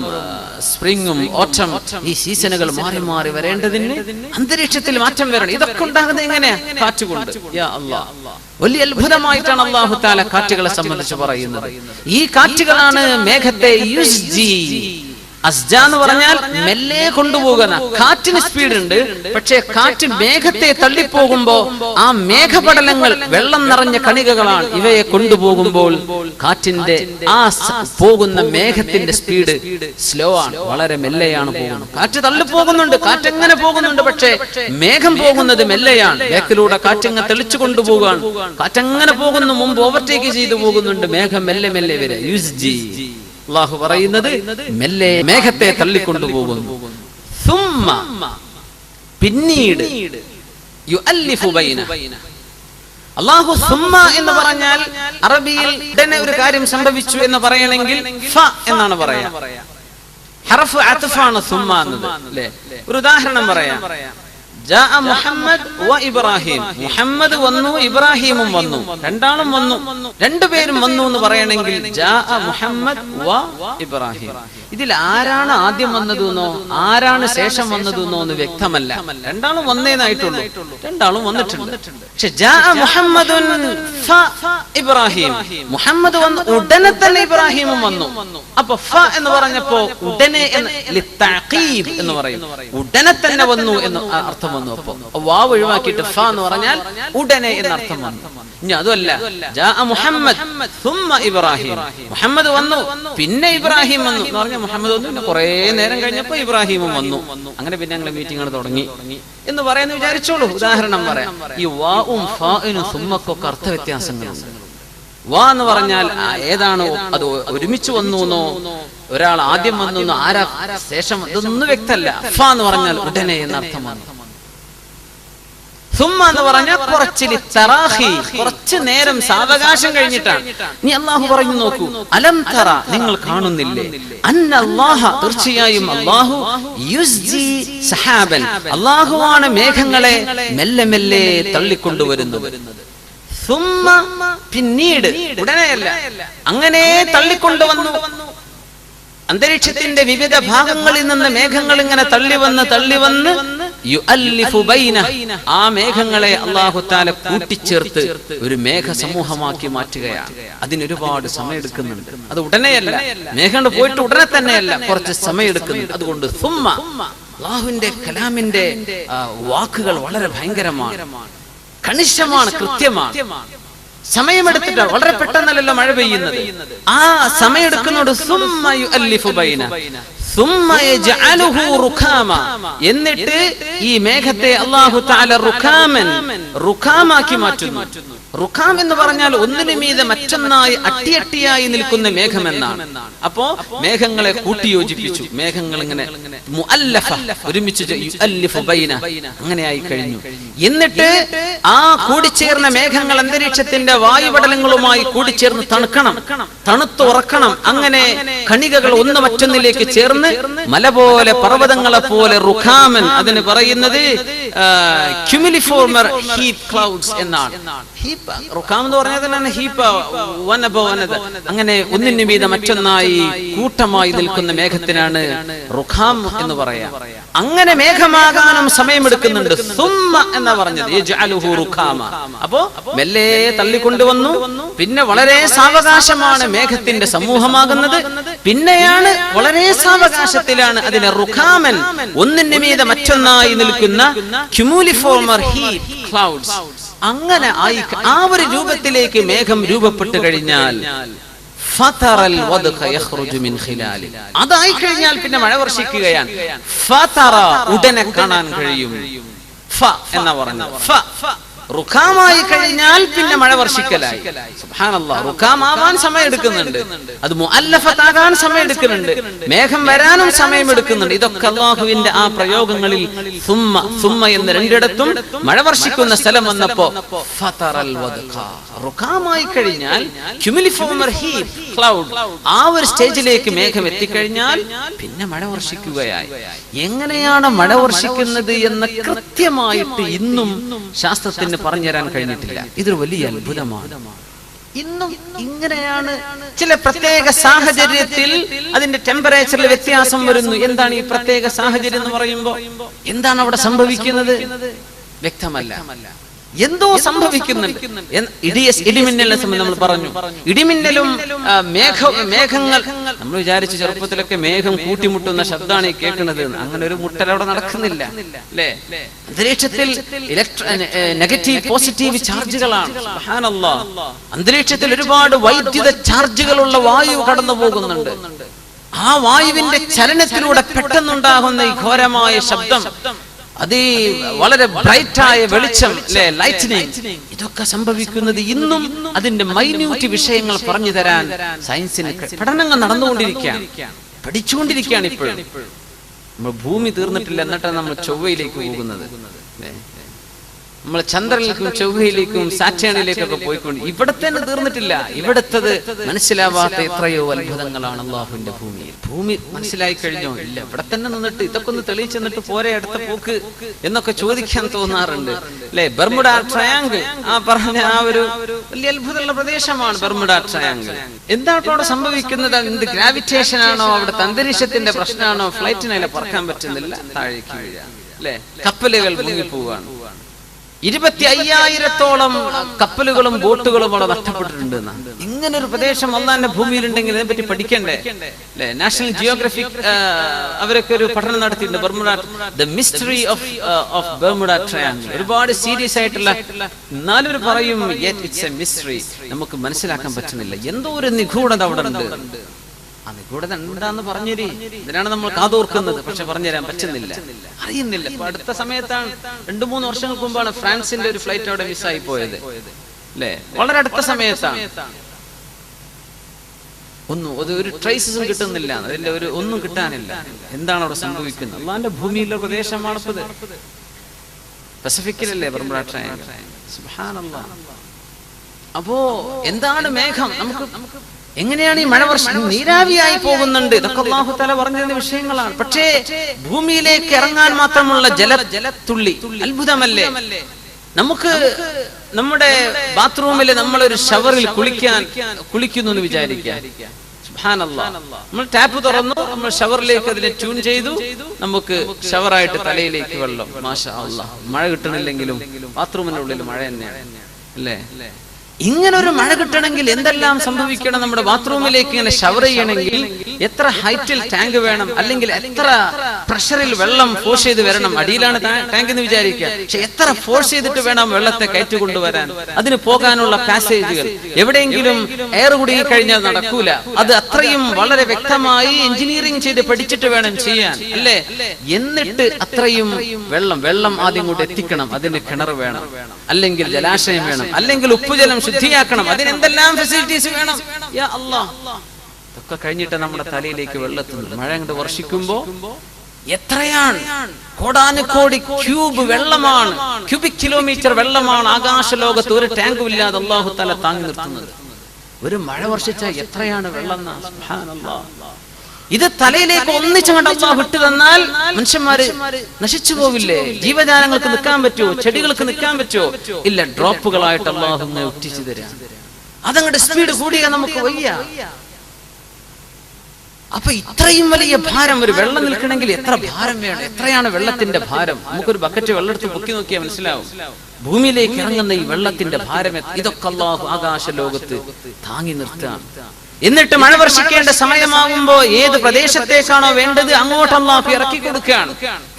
സ്പ്രിങ്ങും ഓട്ടം, ഈ സീസണുകൾ മാറി മാറി വരേണ്ടതിന് അന്തരീക്ഷത്തിൽ മാറ്റം വരണം. ഇതൊക്കെ ഉണ്ടാകുന്നത് എങ്ങനെയാ? കാറ്റുകൊണ്ട്. യാ അല്ലാഹ്, വലിയ അത്ഭുതമായിട്ടാണ് അല്ലാഹു തആല കാറ്റുകളെ സംബന്ധിച്ച് പറയുന്നത്. ഈ കാറ്റുകളാണ് മേഘത്തെ യുസ്ജി. അസ്ജ എന്ന് പറഞ്ഞാൽ മെല്ലെ കൊണ്ടുപോകുന്ന. കാറ്റിന് സ്പീഡ് ഉണ്ട്, പക്ഷേ കാറ്റ് മേഘത്തെ തള്ളിപ്പോകുമ്പോ ആ മേഘപടലങ്ങൾ വെള്ളം നിറഞ്ഞ കണികകളാണ്. ഇവയെ കൊണ്ടുപോകുമ്പോൾ കാറ്റിന്റെ ആ പോകുന്ന മേഘത്തിന്റെ സ്പീഡ് സ്ലോ ആണ്, വളരെ മെല്ലെയാണ് പോകുന്നത്. കാറ്റ് തള്ളിപ്പോകുന്നുണ്ട്, കാറ്റെങ്ങനെ പോകുന്നുണ്ട്, പക്ഷേ മേഘം പോകുന്നത് മെല്ലെയാണ്. ബേക്കിലൂടെ കാറ്റങ്ങ് തെളിച്ചു കൊണ്ടുപോകാൻ, കാറ്റങ്ങനെ പോകുന്നു, മുമ്പ് ഓവർടേക്ക് ചെയ്തു പോകുന്നുണ്ട്. മേഘം മെല്ലെ മെല്ലെ വരെ യുസ്ജി. അല്ലാഹു പറയുന്നത് മെല്ലെ മേഘത്തെ തള്ളിക്കൊണ്ടുപോകുന്നു. സുമ്മ, പിന്നീട്, യുഅല്ലിഫു ബൈന. അല്ലാഹു സുമ്മ എന്ന് പറഞ്ഞാൽ അറബിയിൽ ഉടനെ ഒരു കാര്യം സംഭവിച്ചു എന്ന് പറയണമെങ്കിൽ ഫ എന്നാണ് പറയാ. ഹർഫ് അത്ഫാണ് സുമ്മ എന്നത്, അല്ലേ? ഒരു ഉദാഹരണം പറയാം. ജാഅ മുഹമ്മദ് വ ഇബ്രാഹിം. മുഹമ്മദ് വന്നു, ഇബ്രാഹിമും വന്നു, രണ്ടാളും വന്നു, രണ്ടുപേരും വന്നു എന്ന് പറയണമെങ്കിൽ ജാഅ മുഹമ്മദ് വ ഇബ്രാഹിം. ഇതിൽ ആരാണ് ആദ്യം വന്നതെന്നോ ആരാണ് ശേഷം വന്നതെന്നോ എന്ന് വ്യക്തമല്ല. രണ്ടാളും വന്നേനായിട്ടുള്ളൂ, രണ്ടാളും വന്നിട്ടുണ്ട്. പക്ഷെ ജാഅ മുഹമ്മദുൻ ഫ ഇബ്രാഹിം, മുഹമ്മദ് വന്നു, ഉടനെ തന്നെ ഇബ്രാഹിമും വന്നു. അപ്പൊ ഫ എന്ന് പറഞ്ഞപ്പോ ഉടനെ ലിത്തഅഖീബ് എന്ന് പറയും, ഉടനെ തന്നെ വന്നു എന്ന് അർത്ഥം വന്നു. അപ്പൊ വാവ് ഒഴിവാക്കിയിട്ട് ഫ എന്ന് പറഞ്ഞാൽ ഉടനെ എന്ന അർത്ഥം വന്നു. ഇനി അതുമല്ല, ജാഅ മുഹമ്മദ് സുമ്മ ഇബ്രാഹിം, മുഹമ്മദ് വന്നു പിന്നെ ഇബ്രാഹിം വന്നു എന്ന് പറഞ്ഞാൽ മുഹമ്മദ് വന്നു, പിന്നെ കുറെ നേരം കഴിഞ്ഞപ്പോ ഇബ്രാഹിമും വന്നു. അങ്ങനെ പിന്നെ ഞങ്ങൾ മീറ്റിംഗുകൾ തുടങ്ങി എന്ന് പറയാന്ന് വിചാരിച്ചോളൂ. ഉദാഹരണം പറയാം. ഈ വാവും ഫാഇനും സുമ്മക്കൊക്കെ അർത്ഥ വ്യത്യാസങ്ങളുണ്ട്. വാ എന്ന് പറഞ്ഞാൽ ഏതാണോ അത് ഒരുമിച്ച് വന്നു എന്നോ ഒരാൾ ആദ്യം വന്നു എന്നോ ആരാ ശേഷം, ഇതൊന്നും വ്യക്തമല്ല. ഫ എന്ന് പറഞ്ഞാൽ ഉടനെ എന്ന അർത്ഥം വന്നു. സുമ്മ എന്ന് പറഞ്ഞാൽ കുറച്ച് നേരം സാവകാശം കഴിഞ്ഞിട്ടാണ്. നീ അല്ലാഹു പറഞ്ഞു നോക്കൂ, അലം തറ, നിങ്ങൾ കാണുന്നില്ലേ, അന്നല്ലാഹ, തീർച്ചയായും അല്ലാഹു, യുസ്ജി സഹാബൻ, അല്ലാഹുവാണ് മേഘങ്ങളെ മെല്ലെ മെല്ലെ തള്ളിക്കൊണ്ടുവരുന്നത്. സുമ്മ, പിന്നീട്, ഉടനെയല്ല, അങ്ങനെ തള്ളിക്കൊണ്ടുവന്നു. അന്തരീക്ഷത്തിന്റെ വിവിധ ഭാഗങ്ങളിൽ നിന്ന് മേഘങ്ങൾ ഇങ്ങനെ തള്ളിവന്ന് യുഅല്ലിഫു ബൈന, ആ മേഘങ്ങളെ അല്ലാഹു തആല കൂട്ടിച്ചേർത്ത് ഒരു മേഘ സമൂഹമാക്കി മാറ്റുകയാണ്. അതിനൊരുപാട് സമയമെടുക്കുന്നുണ്ട്. അത് ഉടനെയല്ല, മേഘങ്ങൾ പോയിട്ട് ഉടനെ തന്നെയല്ല, കുറച്ച് സമയമെടുക്കുന്നുണ്ട്. അതുകൊണ്ട് സുമ്മ, അല്ലാഹുവിന്റെ കലാമിന്റെ വാക്കുകൾ വളരെ ഭയങ്കരമാണ്, കണിശമാണ്, കൃത്യമാണ്. സമയമെടുത്തിട്ട് വളരെ പെട്ടെന്നല്ലല്ലോ മഴ പെയ്യുന്നത്. ആ സമയമെടുക്കുന്നോട് സുമ്മ യുഅല്ലിഫു ബൈന സുമ്മ യജ്അലുഹു റുഖാമ, എന്നിട്ട് ഈ മേഘത്തെ അല്ലാഹു തആല റുഖാമാക്കി മാറ്റുന്നു. റുഖാം എന്ന് പറഞ്ഞാൽ ഒന്നിനു മീതെ മറ്റൊന്നായി അട്ടിയട്ടിയായി നിൽക്കുന്ന മേഘം എന്നാണ്. അപ്പോ മേഘങ്ങളെ കൂട്ടിയോജിപ്പിച്ചു. മേഘങ്ങൾ ഇങ്ങനെ മുഅല്ലഫ, ഒരുമിച്ച് യുഅല്ലിഫു ബൈന, അങ്ങനെയായി കഴിഞ്ഞു. എന്നിട്ട് ആ കൂടിച്ചേർന്ന മേഘങ്ങൾ അന്തരീക്ഷത്തിന്റെ വായുപടലങ്ങളുമായി കൂടിച്ചേർന്ന് തണുക്കണം, തണുത്തുറക്കണം. അങ്ങനെ കണികകൾ ഒന്ന് മറ്റൊന്നിലേക്ക് ചേർന്ന് മല പോലെ, പർവ്വതങ്ങളെ പോലെ, റുഖാമൻ, അതിന് പറയുന്നത് ക്യുമുലിഫോർമർ ഹീപ്പ് ക്ലൗഡ്സ് എന്നാണ്. റുഖാം എന്ന് പറഞ്ഞാൽ തന്നെയാണ് ഹീപ്പ്, അങ്ങനെ ഒന്നിനു മീതെ മറ്റൊന്നായി കൂട്ടമായി നിൽക്കുന്ന മേഘത്തിനാണ് റുഖാം എന്ന് പറയാം. അങ്ങനെ മേഘമാകാനും സമയമെടുക്കുന്നുണ്ട്. സുമ്മ എന്നാ പറഞ്ഞത്, യജ്അലുഹു റുഖാമ. അപ്പോ മെല്ലെ തള്ളിക്കൊണ്ടുവന്നു, പിന്നെ വളരെ സാവകാശമാണ് മേഘത്തിന്റെ സമൂഹമാകുന്നത്. പിന്നെയാണ് വളരെ സാവകാശത്തിലാണ് അതിനെ റുഖാമൻ, ഒന്നിനു മീതെ മറ്റൊന്നായി നിൽക്കുന്ന ക്യുമുലിഫോർമർ ഹീപ്പ് ക്ലൗഡ്സ്, അങ്ങനെ ആയി ആ ഒരു രൂപത്തിലേക്ക് മേഘം രൂപപ്പെട്ടു കഴിഞ്ഞാൽ അതായി കഴിഞ്ഞാൽ പിന്നെ മഴ വർഷിക്കുകയാണ്. ഫതറ, ഉടനെ കാണാൻ കഴിയും. ഫ എന്നാ പറഞ്ഞത്. റുഖാമായി കഴിഞ്ഞാൽ പിന്നെ മഴ വർഷിക്കലായി. സുബ്ഹാനല്ലാഹ്, റുഖാമാവാൻ സമയം എടുക്കുന്നുണ്ട്, അത് മുഅല്ലഫത്താകാൻ സമയം എടുക്കുന്നുണ്ട്, മേഘം വരാനും സമയം എടുക്കുന്നുണ്ട്. ഇതൊക്കെ അല്ലാഹുവിന്റെ ആ പ്രയോഗങ്ങളിൽ സുമ്മ എന്ന് രണ്ടിടത്തും മഴ വർഷിക്കുന്ന സ്ഥലം വന്നപ്പോ ഫതറൽ വദ്ഖ, റുഖാമായി കഴിഞ്ഞാൽ ക്യുമുലിഫോമർ ഹീപ് ക്ലൗഡ്, ആ ഒരു സ്റ്റേജിലേക്ക് മേഘം എത്തിക്കഴിഞ്ഞാൽ പിന്നെ മഴ വർഷിക്കുകയായി. എങ്ങനെയാണ് മഴ വർഷിക്കുന്നത് എന്ന് കൃത്യമായിട്ട് ഇന്നും ശാസ്ത്രത്തിന് പറഞ്ഞു തരാൻ കഴിഞ്ഞിട്ടില്ല. ഇതൊരു വലിയ അത്ഭുതമാണ്. ഇന്നും ഇങ്ങനെയാണ്. ചില പ്രത്യേക സാഹചര്യത്തിൽ അതിന്റെ ടെമ്പറേച്ചറിൽ വ്യത്യാസം വരുന്നു. എന്താണ് ഈ പ്രത്യേക സാഹചര്യം എന്ന് പറയുമ്പോൾ? എന്താണ് അവിടെ സംഭവിക്കുന്നത് വ്യക്തമല്ല. എന്തോ സംഭവിക്കുന്നുണ്ട്. ഇടിമിന്നലിനെ സംബന്ധിച്ച് നമ്മൾ പറഞ്ഞു. ഇടിമിന്നലും മേഘങ്ങൾ, നമ്മൾ വിചാരിച്ചു ചെറുപ്പത്തിലൊക്കെ മേഘം കൂട്ടിമുട്ടുന്ന ശബ്ദമാണ് ഈ കേൾക്കുന്നത്. അങ്ങനെ ഒരു മുട്ടൽ അവിടെ നടക്കുന്നില്ല, അല്ലേ? അന്തരീക്ഷത്തിൽ നെഗറ്റീവ് പോസിറ്റീവ് ചാർജുകളാണ്. സുബ്ഹാനല്ലാഹ്, അന്തരീക്ഷത്തിൽ ഒരുപാട് വൈദ്യുത ചാർജുകളുള്ള വായു കടന്നു പോകുന്നുണ്ട്. ആ വായുവിന്റെ ചലനത്തിലൂടെ പെട്ടെന്നുണ്ടാകുന്ന ഈ ഘോരമായ ശബ്ദം, അത് വളരെ ബ്രൈറ്റായ വെളിച്ചം, ലൈറ്റ്നിങ്, ഇതൊക്കെ സംഭവിക്കുന്നത് ഇന്നും അതിന്റെ മൈന്യൂട്ട് വിഷയങ്ങൾ പറഞ്ഞു തരാൻ സയൻസിന് പഠനങ്ങൾ നടന്നുകൊണ്ടിരിക്കുകയാണ്, പഠിച്ചുകൊണ്ടിരിക്കുകയാണ്. ഇപ്പോഴും നമ്മൾ ഭൂമി തീർന്നിട്ടില്ല, എന്നിട്ടാണ് നമ്മൾ ചൊവ്വയിലേക്ക് പോകുന്നത്. നമ്മൾ ചന്ദ്രനിലേക്കും ചൊവ്വയിലേക്കും സാറ്റേണിലേക്കൊക്കെ പോയിക്കൊണ്ട് ഇവിടെ തന്നെ തീർന്നിട്ടില്ല. ഇവിടുത്തത് മനസ്സിലാവാത്ത എത്രയോ അത്ഭുതങ്ങളാണ് അള്ളാഹുവിന്റെ ഭൂമിയിൽ. ഭൂമി മനസ്സിലായി കഴിഞ്ഞോ? ഇല്ല. ഇവിടെ തന്നെ നിന്നിട്ട് ഇതൊക്കെ ഒന്ന് തെളിയിച്ചെന്നിട്ട് പോരെ അടുത്ത പോക്ക് എന്നൊക്കെ ചോദിക്കാൻ തോന്നാറുണ്ട്, അല്ലെ? ബർമുഡ ട്രയാങ്കിൾ, ആ പറഞ്ഞ ആ ഒരു വലിയ അത്ഭുതമുള്ള പ്രദേശമാണ് ബർമുഡ ട്രയാങ്കിൾ. എന്താണ് അവിടെ സംഭവിക്കുന്നത്? എന്ത് ഗ്രാവിറ്റേഷൻ ആണോ? അവിടുത്തെ അന്തരീക്ഷത്തിന്റെ പ്രശ്നമാണോ? ഫ്ലൈറ്റിനെ പറക്കാൻ പറ്റുന്നില്ല, താഴേക്ക് വീഴുക, അല്ലെ? കപ്പലുകൾ മുങ്ങിപ്പോവാണ്. 25,000-ഓളം കപ്പലുകളും ബോട്ടുകളും അവിടെ നഷ്ടപ്പെട്ടിട്ടുണ്ട്. ഇങ്ങനൊരു പ്രദേശം അള്ളാന്റെ ഭൂമിയിലുണ്ടെങ്കിൽ ഇതിനെപ്പറ്റി പഠിക്കണ്ടേ, അല്ലെ? നാഷണൽ ജിയോഗ്രഫിക് അവരൊക്കെ ഒരു പഠനം നടത്തിയിട്ടുണ്ട്. Bermuda, the mystery of Bermuda triangle. ഒരുപാട് സീരിയസ് ആയിട്ടുള്ള, എന്നാലും പറയും ഇറ്റ്സ് എ മിസ്റ്ററി, നമുക്ക് മനസ്സിലാക്കാൻ പറ്റുന്നില്ല. എന്തോ ഒരു നിഗൂഢത അവിടെ ഉണ്ട്. ആ നിഗൂഢത എന്താന്ന് പറഞ്ഞുതരി. ഇതിനാണ് നമ്മൾ കാതോർക്കുന്നത്, പക്ഷെ പറഞ്ഞുതരാൻ പറ്റുന്നില്ല, അറിയുന്നില്ല. ഇപ്പൊ അടുത്ത സമയത്താണ്, 2-3 വർഷങ്ങൾക്ക് മുമ്പാണ് ഫ്രാൻസിന്റെ ഒരു ഫ്ലൈറ്റ് അവിടെ മിസ്സായി പോയത്, അല്ലെ? വളരെ അടുത്ത സമയത്താണ്. ഒരു ട്രേസസും കിട്ടുന്നില്ല, അതിന്റെ ഒന്നും കിട്ടാനില്ല. എന്താണ് അവിടെ സംഭവിക്കുന്നത്? അള്ളാന്റെ ഭൂമിയിലെ പ്രദേശമാണ്. പസഫിക്കിലല്ലേ ബർമുഡ ട്രയാങ്കിൾ? സുബ്ഹാനല്ലാഹ്. അപ്പോ എന്താണ് മേഘം? നമുക്ക് എങ്ങനെയാണ് ഈ മഴ വർഷം നീരാവിയായി പോകുന്നുണ്ട്? ഇതൊക്കെ അല്ലാഹു തആല പറഞ്ഞിരുന്ന വിഷയങ്ങളാണ്. പക്ഷേ ഭൂമിയിലേക്ക് ഇറങ്ങാൻ മാത്രമുള്ള ജലത്തുള്ളി അത്ഭുതമല്ലേ? നമുക്ക് നമ്മുടെ ബാത്റൂമിൽ നമ്മളൊരു ഷവറിൽ കുളിക്കുന്നു എന്ന് വിചാരിക്കാം. സുബ്ഹാനല്ലാഹ്, നമ്മൾ ടാപ്പ് തുറന്നു, നമ്മൾ ഷവറിലേക്ക് അതിനെ ട്യൂൺ ചെയ്തു, നമുക്ക് ഷവറായിട്ട് തലയിലേക്ക് വെള്ളം. മാഷാ അല്ലാഹ്. മഴ കിട്ടണില്ലെങ്കിലും ബാത്റൂമിന്റെ ഉള്ളിൽ മഴ തന്നെയാണ്, അല്ലേ? ഇങ്ങനെ ഒരു മഴ കിട്ടണമെങ്കിൽ എന്തെല്ലാം സംഭവിക്കണം? നമ്മുടെ ബാത്റൂമിലേക്ക് ഇങ്ങനെ ഷവർ ചെയ്യണമെങ്കിൽ എത്ര ഹൈറ്റിൽ ടാങ്ക് വേണം, അല്ലെങ്കിൽ എത്ര പ്രഷറിൽ വെള്ളം ഫോഴ്സ് ചെയ്ത് വരണം? അടിയിലാണ് ടാങ്ക് എന്ന് വിചാരിക്കുക, പക്ഷെ എത്ര ഫോഴ്സ് ചെയ്തിട്ട് വേണം വെള്ളത്തെ കയറ്റി കൊണ്ടുവരാൻ? അതിന് പോകാനുള്ള പാസേജുകൾ, എവിടെയെങ്കിലും എയർ കുടുങ്ങി കഴിഞ്ഞാൽ നടക്കൂല. അത് അത്രയും വളരെ വ്യക്തമായി എഞ്ചിനീയറിംഗ് ചെയ്ത് പഠിച്ചിട്ട് വേണം ചെയ്യാൻ, അല്ലേ? എന്നിട്ട് അത്രയും വെള്ളം ആദ്യം കൂടെ എത്തിക്കണം. അതിന് കിണർ വേണം, അല്ലെങ്കിൽ ജലാശയം വേണം, അല്ലെങ്കിൽ ഉപ്പുജലം ശുദ്ധിയാക്കണം. അതിനെന്തെല്ലാം ഫെസിലിറ്റീസ് വേണം? യാ അല്ലാഹ്, ഇതൊക്കെ കഴിഞ്ഞിട്ട് നമ്മുടെ തലയിലേക്ക് വെള്ളത്തുന്നത്. മഴ അങ്ങോട്ട് വർഷിക്കുമ്പോ എത്രയാണ്? കോടാനുകോടി ക്യൂബ് വെള്ളമാണ്, ക്യൂബിക് കിലോമീറ്റർ വെള്ളമാണ് ആകാശ ലോകത്ത് ഒരു ടാങ്കും ഇല്ലാതെ അല്ലാഹു തആല താങ്ങി നിർത്തുന്നത്. ഒരു മഴ വർഷിച്ചാൽ എത്രയാണ് വെള്ളം? സുബ്ഹാനല്ലാഹ്. ഇത് തലയിലേക്ക് ഒന്നിച്ചങ്ങോട്ട് അല്ലാഹു വിട്ടു തന്നാൽ മനുഷ്യന്മാര് നശിച്ചു പോവില്ലേ? ജീവജാലങ്ങൾക്ക് നിൽക്കാൻ പറ്റുമോ? ചെടികൾക്ക് നിൽക്കാൻ പറ്റുമോ? ഇല്ല. ഡ്രോപ്പുകളായിട്ട് അല്ലാഹു ഒറ്റിച്ചു തരാം. അതങ്ങോട്ട് സ്പീഡ് കൂടിയാൽ നമുക്ക് വയ്യ. അപ്പൊ ഇത്രയും വലിയ ഭാരം, ഒരു വെള്ളം നിൽക്കണമെങ്കിൽ എത്ര ഭാരം വേണം? എത്രയാണ് വെള്ളത്തിന്റെ ഭാരം? നമുക്കൊരു ബക്കറ്റ് വെള്ളം എടുത്ത് പൊക്കി നോക്കിയാൽ മനസ്സിലാവും. ഭൂമിയിലേക്ക് ഇറങ്ങുന്ന ഈ വെള്ളത്തിന്റെ ഭാരം ഇതൊക്കെ അല്ലാഹു ആകാശ ലോകത്ത് താങ്ങി നിർത്താം. എന്നിട്ട് മഴ വർഷിക്കേണ്ട സമയമാകുമ്പോ ഏത് പ്രദേശത്തേക്കാണോ വേണ്ടത് അങ്ങോട്ട് അല്ലാഹു ഇറക്കി കൊടുക്കുകയാണ്.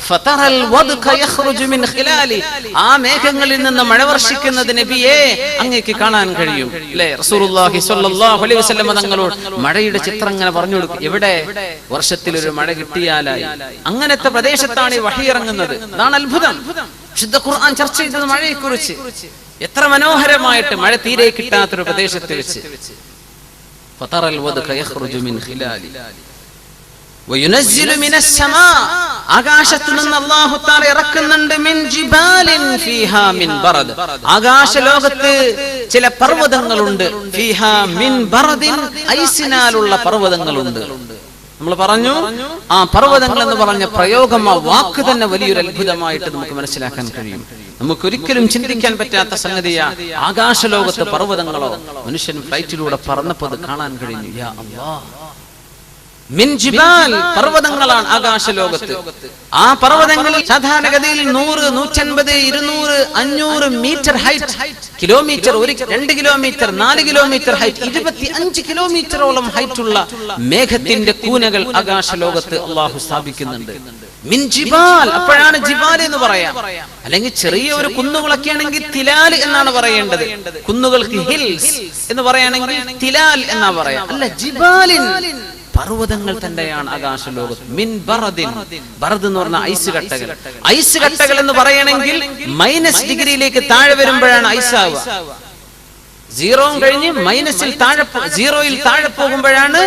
ഫതറൽ വദ്ഖ യഖ്റുജു മിൻ ഖിലാലി, ആ മേഘങ്ങളിൽ നിന്ന് മഴ വർഷിക്കുന്നത് നബിയെ അങ്ങേക്ക് കാണാൻ കഴിയും, അല്ലേ? റസൂലുള്ളാഹി സ്വല്ലല്ലാഹു അലൈഹി വസല്ലം തങ്ങളോട് മഴയുടെ ചിത്രം ഇങ്ങനെ പറഞ്ഞു കൊടുക്കും. എവിടെ വർഷത്തിൽ ഒരു മഴ കിട്ടിയാലായി. അങ്ങനത്തെ പ്രദേശത്താണ് ഈ വഹി ഇറങ്ങുന്നത്. അതാണ് അത്ഭുതം. വിശുദ്ധ ഖുർആൻ ചർച്ച ചെയ്തത് മഴയെക്കുറിച്ച്. എത്ര മനോഹരമായിട്ട് മഴ തീരെ കിട്ടാത്തൊരു പ്രദേശത്ത് വെച്ച് ഫതറൽ വദ്ഖ യഖ്റുജു മിൻ ഖിലാലി വയുനസ്സിലു മിനസ് സമാ, ആകാശത്തു നിന്ന് അല്ലാഹു തആല ഇറക്കുന്നുണ്ട് മിൻ ജിബാലിൻ ഫീഹാ മിൻ ബറദ്, ആകാശലോകത്ത് ചില പർവ്വതങ്ങളുണ്ട്. ഫീഹാ മിൻ ബറദിൻ, ഐസിനാലുള്ള പർവ്വതങ്ങളുണ്ട്. നമ്മൾ പറഞ്ഞു ആ പർവ്വതങ്ങൾ എന്ന് പറഞ്ഞ പ്രയോഗം, ആ വാക്ക് തന്നെ വലിയൊരു അത്ഭുതമായിട്ട് നമുക്ക് മനസ്സിലാക്കാൻ കഴിയും. നമുക്കൊരിക്കലും ചിന്തിക്കാൻ പറ്റാത്ത സംഗതിയാ ആകാശലോകത്ത് പർവ്വതങ്ങളോ. മനുഷ്യൻ ഫ്ലൈറ്റിലൂടെ പറന്നപ്പോൾ അത് കാണാൻ കഴിഞ്ഞു. യാ അല്ലാഹ്, മിൻ ജിബാൽ, പർവ്വതങ്ങളാണ് ആകാശലോകത്ത്. ആ പർവ്വതങ്ങളിൽ സാധാരണഗതിയിൽ 100, 150, 200, 500 metre height, kilometre, 2 kilometre, 4 kilometre height, 25 കിലോമീറ്ററോളം ഹൈറ്റുള്ള മേഘത്തിന്റെ കൂനകൾ ആകാശലോകത്ത് അള്ളാഹു സ്ഥാപിക്കുന്നുണ്ട്. മിൻ ജിബാൽ, അപ്പോഴാണ് ജിബാൽ എന്ന് പറയാം. അല്ലെങ്കിൽ ചെറിയ ഒരു കുന്നുകളൊക്കെ ആണെങ്കിൽ തിലാൽ എന്നാണ് പറയേണ്ടത്. കുന്നുകൾക്ക് ഹിൽസ് എന്ന് പറയുകയാണെങ്കിൽ തിലാൽ എന്നാ പറയാം. അല്ല, ജിബാലിൻ, പർവ്വതങ്ങൾ തന്നെയാണ് ആകാശലോകത്ത്. മിൻ ബറദിൻ, ബറദ് എന്ന് പറഞ്ഞ ഐസ് കട്ടകൾ. ഐസ് കട്ടകൾ എന്ന് പറയണമെങ്കിൽ -ഡിഗ്രിയിലേക്ക് താഴെ വരുമ്പോഴാണ് ഐസാവുക. 0 കഴിഞ്ഞ് -0യിൽ താഴെ പോകുമ്പോഴാണ്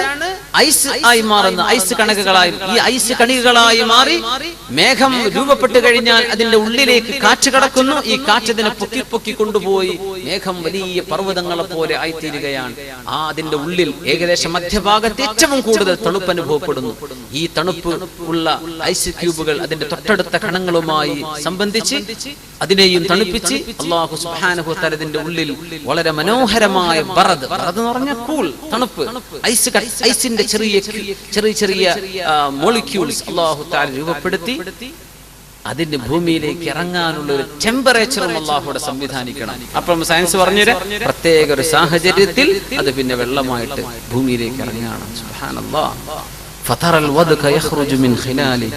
ഐസ് ആയി മാറുന്ന, ഐസ് കണക്കുകളായി. ഈ ഐസ് കണികകളായി മാറി മേഘം രൂപപ്പെട്ടു കഴിഞ്ഞാൽ അതിന്റെ ഉള്ളിലേക്ക് കാറ്റ് കടക്കുന്നു. ഈ കാറ്റ് അതിനെ പൊക്കി പൊക്കി കൊണ്ടുപോയി മേഘം വലിയ പർവ്വതങ്ങളെ പോലെ ആയിത്തീരുകയാണ്. അതിന്റെ ഉള്ളിൽ ഏകദേശം മധ്യഭാഗത്ത് ഏറ്റവും കൂടുതൽ തണുപ്പ് അനുഭവപ്പെടുന്നു. ഈ തണുപ്പ് ഉള്ള ഐസ് ക്യൂബുകൾ അതിന്റെ തൊട്ടടുത്ത കണങ്ങളുമായി സംബന്ധിച്ച് അതിനെയും തണുപ്പിച്ച് അല്ലാഹു സുബ്ഹാനഹു വ തആല ഇതിന്റെ ഉള്ളിൽ വളരെ മനോഹരമായ ബറദ്, ബറദ് എന്ന് പറഞ്ഞാൽ കൂൾ, തണുപ്പ്, ഐസിന്റെ ചെറിയ മോളിക്യൂൾസ് അല്ലാഹു തആല രൂപപ്പെടുത്തി അതിന്റെ ഭൂമിയിലേക്ക് ഇറങ്ങാനുള്ള ഒരു ടെമ്പറേച്ചറും അല്ലാഹുവിടെ സംവിധാനിക്കണം. അപ്പം സയൻസ് പറഞ്ഞൊരു പ്രത്യേക ഒരു സാഹചര്യത്തിൽ അത് പിന്നെ വെള്ളമായിട്ട് ഭൂമിയിലേക്ക് ഇറങ്ങുകയാണ്. സുബ്ഹാനല്ലാഹ്. ഫതറൽ വദ്ഖ യഖ്റുജു മിൻ ഖിലാലി,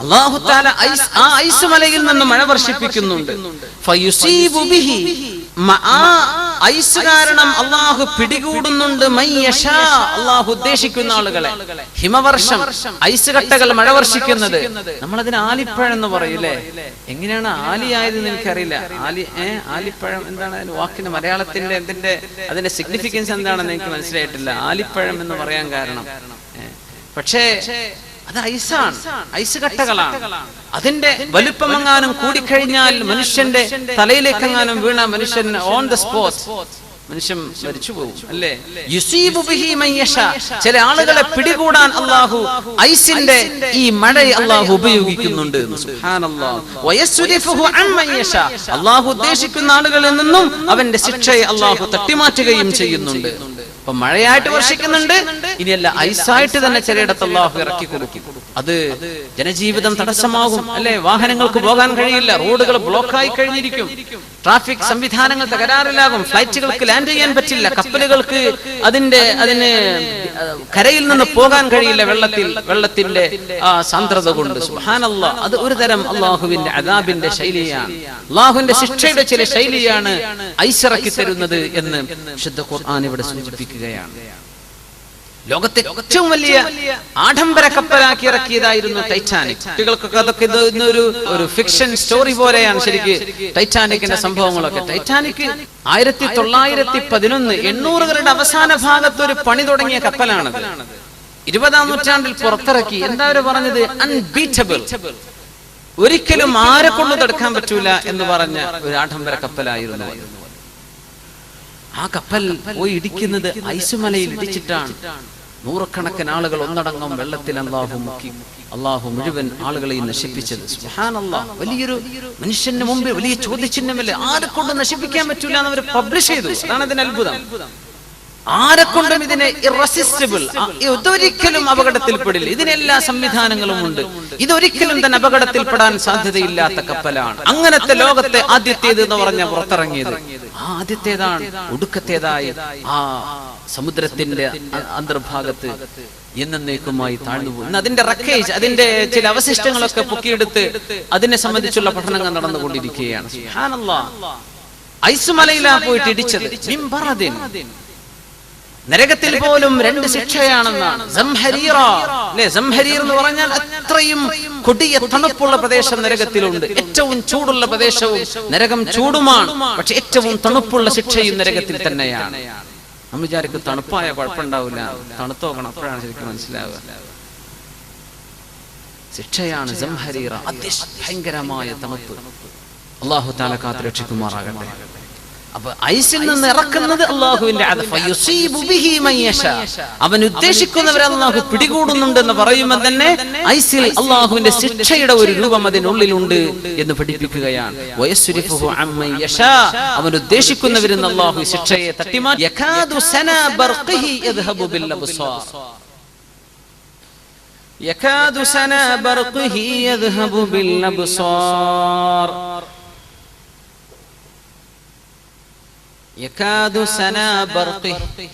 അല്ലാഹു തആല ആ ഐസ് മലയിൽ നിന്ന് മഴ വർഷിപ്പിക്കുന്നുണ്ട്. ഫയുസീബു ബിഹി, ഐസ് കാരണം അല്ലാഹു പിടികൂടുന്നുണ്ട് മയ്യശാ, അല്ലാഹു ഉദ്ദേശിക്കുന്ന ആളുകളെ. ഹിമവർഷം, ഐസ് കട്ടകൾ മഴ വർഷിക്കുന്നത്. നമ്മളതിന് ആലിപ്പഴം എന്ന് പറയൂലേ. എങ്ങനെയാണ് ആലിയായതെന്ന് എനിക്കറിയില്ല. ആലിപ്പഴം എന്താണ് അതിന് വാക്കിന് മലയാളത്തിന്റെ അതിന്റെ സിഗ്നിഫിക്കൻസ് എന്താണെന്ന് എനിക്ക് മനസ്സിലായിട്ടില്ല. ആലിപ്പഴം എന്ന് പറയാൻ കാരണം പക്ഷേ അത് ഐസാണ്, ഐസ് കട്ടകളാണ്. അതിന്റെ വലുപ്പമെങ്ങാനും കൂടിക്കഴിഞ്ഞാൽ മനുഷ്യന്റെ തലയിലേക്കെങ്ങാനും വീണ മനുഷ്യൻ ഓൺ ദ സ്പോട്ട് മനുഷ്യൻ മരിച്ചു പോകും. അല്ലേ? യുസീബു ബിഹി മയ്യശാ, ചില ആളുകളെ പിടികൂടാൻ അല്ലാഹു ഐസിന്റെ ഈ മഴയെ അല്ലാഹു ഉപയോഗിക്കുന്നുണ്ട്. സുബ്ഹാനല്ലാഹ്. വയസ്രിഫുഹു അൻ മയ്യശാ, അല്ലാഹു ഉദ്ദേശിക്കുന്ന ആളുകളിൽ നിന്നും അവന്റെ ശിക്ഷയെ അല്ലാഹു തട്ടിമാറ്റുകയും ചെയ്യുന്നുണ്ട്. അപ്പൊ മഴയായിട്ട് വർഷിക്കുന്നുണ്ട്, ഇനിയല്ല ഐസായിട്ട് തന്നെ ചിലയിടത്ത് അല്ലാഹു ഇറക്കി കൊടുക്കും. അത് ജനജീവിതം തടസ്സമാകും. അല്ലെ? വാഹനങ്ങൾക്ക് പോകാൻ കഴിയില്ല, റോഡുകൾ ബ്ലോക്കായി കഴിഞ്ഞിരിക്കും, ട്രാഫിക് സംവിധാനങ്ങൾ തകരാറിലാകും, ഫ്ലൈറ്റുകൾക്ക് ലാൻഡ് ചെയ്യാൻ പറ്റില്ല, കപ്പലുകൾക്ക് അതിന് കരയിൽ നിന്ന് പോകാൻ കഴിയില്ല വെള്ളത്തിന്റെ ആ സാന്ദ്രത കൊണ്ട്. സുബ്ഹാനല്ലാഹ്. അത് ഒരു തരം അല്ലാഹുവിന്റെ അദാബിന്റെ ശൈലിയാണ്, അല്ലാഹുവിന്റെ ശിക്ഷയുടെ ചില ശൈലിയാണ് ഐസിറക്കി തരുന്നത് എന്ന് വിശുദ്ധ ഖുർആൻ ഇവിടെ സൂചിപ്പിക്കുകയാണ്. ലോകത്തെ ഏറ്റവും വലിയ ആഡംബര കപ്പലാക്കി ഇറക്കിയതായിരുന്നു ടൈറ്റാനിക്. കുട്ടികൾക്കൊക്കെ അതൊക്കെ ഒരു ഫിക്ഷൻ സ്റ്റോറി പോലെയാണ് ശരിക്ക് ടൈറ്റാനിക്കിന്റെ സംഭവങ്ങളൊക്കെ. ടൈറ്റാനിക് 1911 800കളുടെ അവസാന ഭാഗത്ത് ഒരു പണി തുടങ്ങിയ കപ്പലാണത്. 20ാം നൂറ്റാണ്ടിൽ പുറത്തിറക്കി. എന്താ അവർ പറഞ്ഞത്? അൺബീറ്റബിൾ, ഒരിക്കലും ആരെ കൊണ്ടു തടുക്കാൻ പറ്റൂല എന്ന് പറഞ്ഞ ഒരു ആഡംബര കപ്പലായിരുന്നു. ആ കപ്പൽ പോയി ഇടിക്കുന്നത് ഐസുമലയിൽ ഇടിച്ചിട്ടാണ്. നൂറുകണക്കിന് ആളുകൾ ഒന്നടങ്കം വെള്ളത്തിൽ അല്ലാഹു മുഴുവൻ ആളുകളെയും നശിപ്പിച്ചത്. സുബ്ഹാനല്ലാഹ്. വലിയൊരു മനുഷ്യന്റെ മുമ്പിൽ വലിയ ചോദ്യചിഹ്നമല്ലേ, ആരെ കൊണ്ട് നശിപ്പിക്കാൻ പറ്റൂല എന്ന് അവർ പബ്ലിഷ് ചെയ്തു. അതാണ് ഇതിന് അത്ഭുതം. ആരെക്കൊണ്ടും ഇതിനെ ഇറസിസ്റ്റബിൾ, ഇതൊരിക്കലും അപകടത്തിൽപ്പെടില്ല, ഇതിനെല്ലാ സംവിധാനങ്ങളും ഉണ്ട്, ഇതൊരിക്കലും തന്നെ അപകടത്തിൽപ്പെടാൻ സാധ്യതയില്ലാത്ത കപ്പലാണ്. അങ്ങനത്തെ ലോകത്തെ ആദ്യത്തേത് എന്ന് പറഞ്ഞ പുറത്തിറങ്ങിയത് ആദ്യത്തേതാണ്. ഒടുക്കത്തേതായി ആ സമുദ്രത്തിന്റെ അന്തർഭാഗത്ത് എന്നേക്കുമായി താഴ്ന്നുപോയി. അതിന്റെ റക്കേജ്, അതിന്റെ ചില അവശിഷ്ടങ്ങളൊക്കെ പൊക്കിയെടുത്ത് അതിനെ സംബന്ധിച്ചുള്ള പഠനങ്ങൾ നടന്നുകൊണ്ടിരിക്കുകയാണ്. സുബ്ഹാനല്ലാഹ്. ഐസുമലയിലാ പോയിട്ട് ഇടിച്ചത്. നരകത്തിൽ പോലും 2 ശിക്ഷയാണെന്നാണ്. സംഹരീറ അല്ലേ? സംഹരീർ എന്ന് പറഞ്ഞാൽ അത്രയും കൊടിയ തണുപ്പുള്ള പ്രദേശം നരകത്തിലുണ്ട്. ഏറ്റവും ചൂടുള്ള പ്രദേശവും നരകം ചൂടുമാണ്. പക്ഷെ ഏറ്റവും തണുപ്പുള്ള ശിക്ഷയും നരകത്തിൽ തന്നെയാണ്. നമ്മൾ വിചാരിക്കും തണുപ്പായ കുഴപ്പമുണ്ടാവില്ല, തണുത്ത് നോക്കണം, അപ്പോഴാണ് ശരിക്കും മനസ്സിലാവുക. ശിക്ഷയാണ് സംഹരീറ, അതിഭയങ്കരമായ തണുപ്പ്. അല്ലാഹു തആല കാത്ത് രക്ഷിക്കുമാറാകട്ടെ. അപ്പൊ ഐസിൽ നിന്ന് ഇറക്കുന്നത് അല്ലാഹുവിന്റെ അവൻ ഉദ്ദേശിക്കുന്നവരെ അല്ലാഹു പിടികൂടുന്നുണ്ടെന്ന് പറയുമ്പോൾ തന്നെ ഐസിൽ അല്ലാഹുവിന്റെ ശിക്ഷയുടെ ഒരു രൂപം അതിനുള്ളിലുണ്ട് എന്ന് പഠിപ്പിക്കുകയാണ്. അവൻ ഉദ്ദേശിക്കുന്നവരിൽ നിന്ന് അല്ലാഹു ശിക്ഷയെ തട്ടിമാറ്റി. യകാദു സനാ ബർഖിഹി യദ്ഹബു ബിൽ അബ്സാർ, യകാദു സനാ ബർഖിഹി യദ്ഹബു ബിൽ അബ്സാർ, യകാദു സനാ ബർഖിഹി.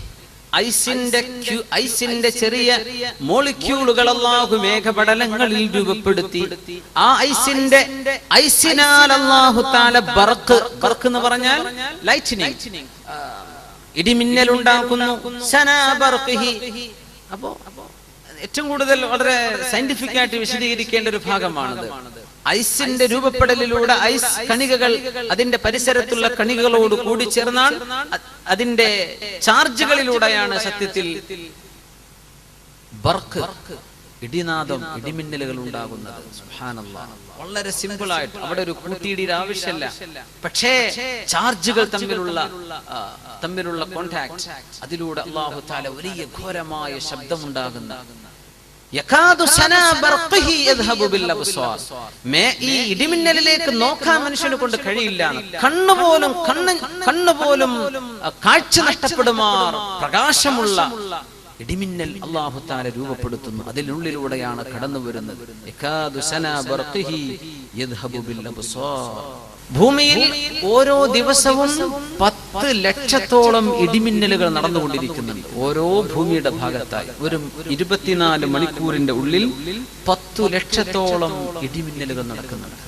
ഐസിന്റെ ചെറിയ മോളിക്യൂളുകൾ അല്ലാഹു മേഘപടലങ്ങളിൽ രൂപപ്പെടുത്തി. ആ ഐസിനാൽ അല്ലാഹു തആല ബർക്ക് എന്ന് പറഞ്ഞാൽ ലൈറ്റ്നിങ്, ഇടിമിന്നൽ ഉണ്ടാക്കുന്നു. സനാ ബർഖിഹി. അപ്പോ ഏറ്റവും കൂടുതൽ വളരെ സയന്റിഫിക് ആയിട്ട് വിശദീകരിക്കേണ്ട ഒരു ഭാഗമാണത്. ഐസിന്റെ രൂപപ്പെടലിലൂടെ ഐസ് കണികകൾ അതിന്റെ പരിസരത്തുള്ള കണികകളോട് കൂടി ചേർന്നാൽ അതിന്റെ ചാർജുകളിലൂടെയാണ് സത്യത്തിൽ ബർക്ക്, ഇടിനാദം, ഇടിമിന്നലുകൾ ഉണ്ടാകുന്നത്. സുബ്ഹാനല്ലാഹ്. വളരെ സിമ്പിൾ ആയിട്ട് അവിടെ ഒരു കൂട്ടിയിടിയുടെ ആവശ്യമില്ല. പക്ഷേ ചാർജുകൾ തമ്മിലുള്ള കോണ്ടാക്ട്, അതിലൂടെ അല്ലാഹു തആല വലിയ ഘോരമായ ശബ്ദമുണ്ടാകുന്ന യകാദു സനാ ബർഖിഹി യദ്ഹബു ബിൽ അബ്സാർ. ഈ ഇടിമിന്നലിലേക്ക് നോക്കാൻ മനുഷ്യനെ കൊണ്ട് കഴിയില്ല. കണ്ണുപോലും കാഴ്ച നഷ്ടപ്പെടുമാർ പ്രകാശമുള്ള ഇടിമിന്നൽ അല്ലാഹു തആല രൂപപ്പെടുത്തുന്നു. അതിനുള്ളിലൂടെയാണ് കടന്നു വരുന്നത്. യകാദു സനാ ബർഖിഹി യദ്ഹബു ബിൽ അബ്സാർ. ഭൂമിയിൽ ഓരോ ദിവസവും 10 ലക്ഷത്തോളം ഇടിമിന്നലുകൾ നടന്നുകൊണ്ടിരിക്കുന്നുണ്ട്. ഓരോ ഭൂമിയുടെ ഭാഗത്തായി ഒരു 24 മണിക്കൂറിന്റെ ഉള്ളിൽ 10 ലക്ഷത്തോളം ഇടിമിന്നലുകൾ നടക്കുന്നുണ്ട്.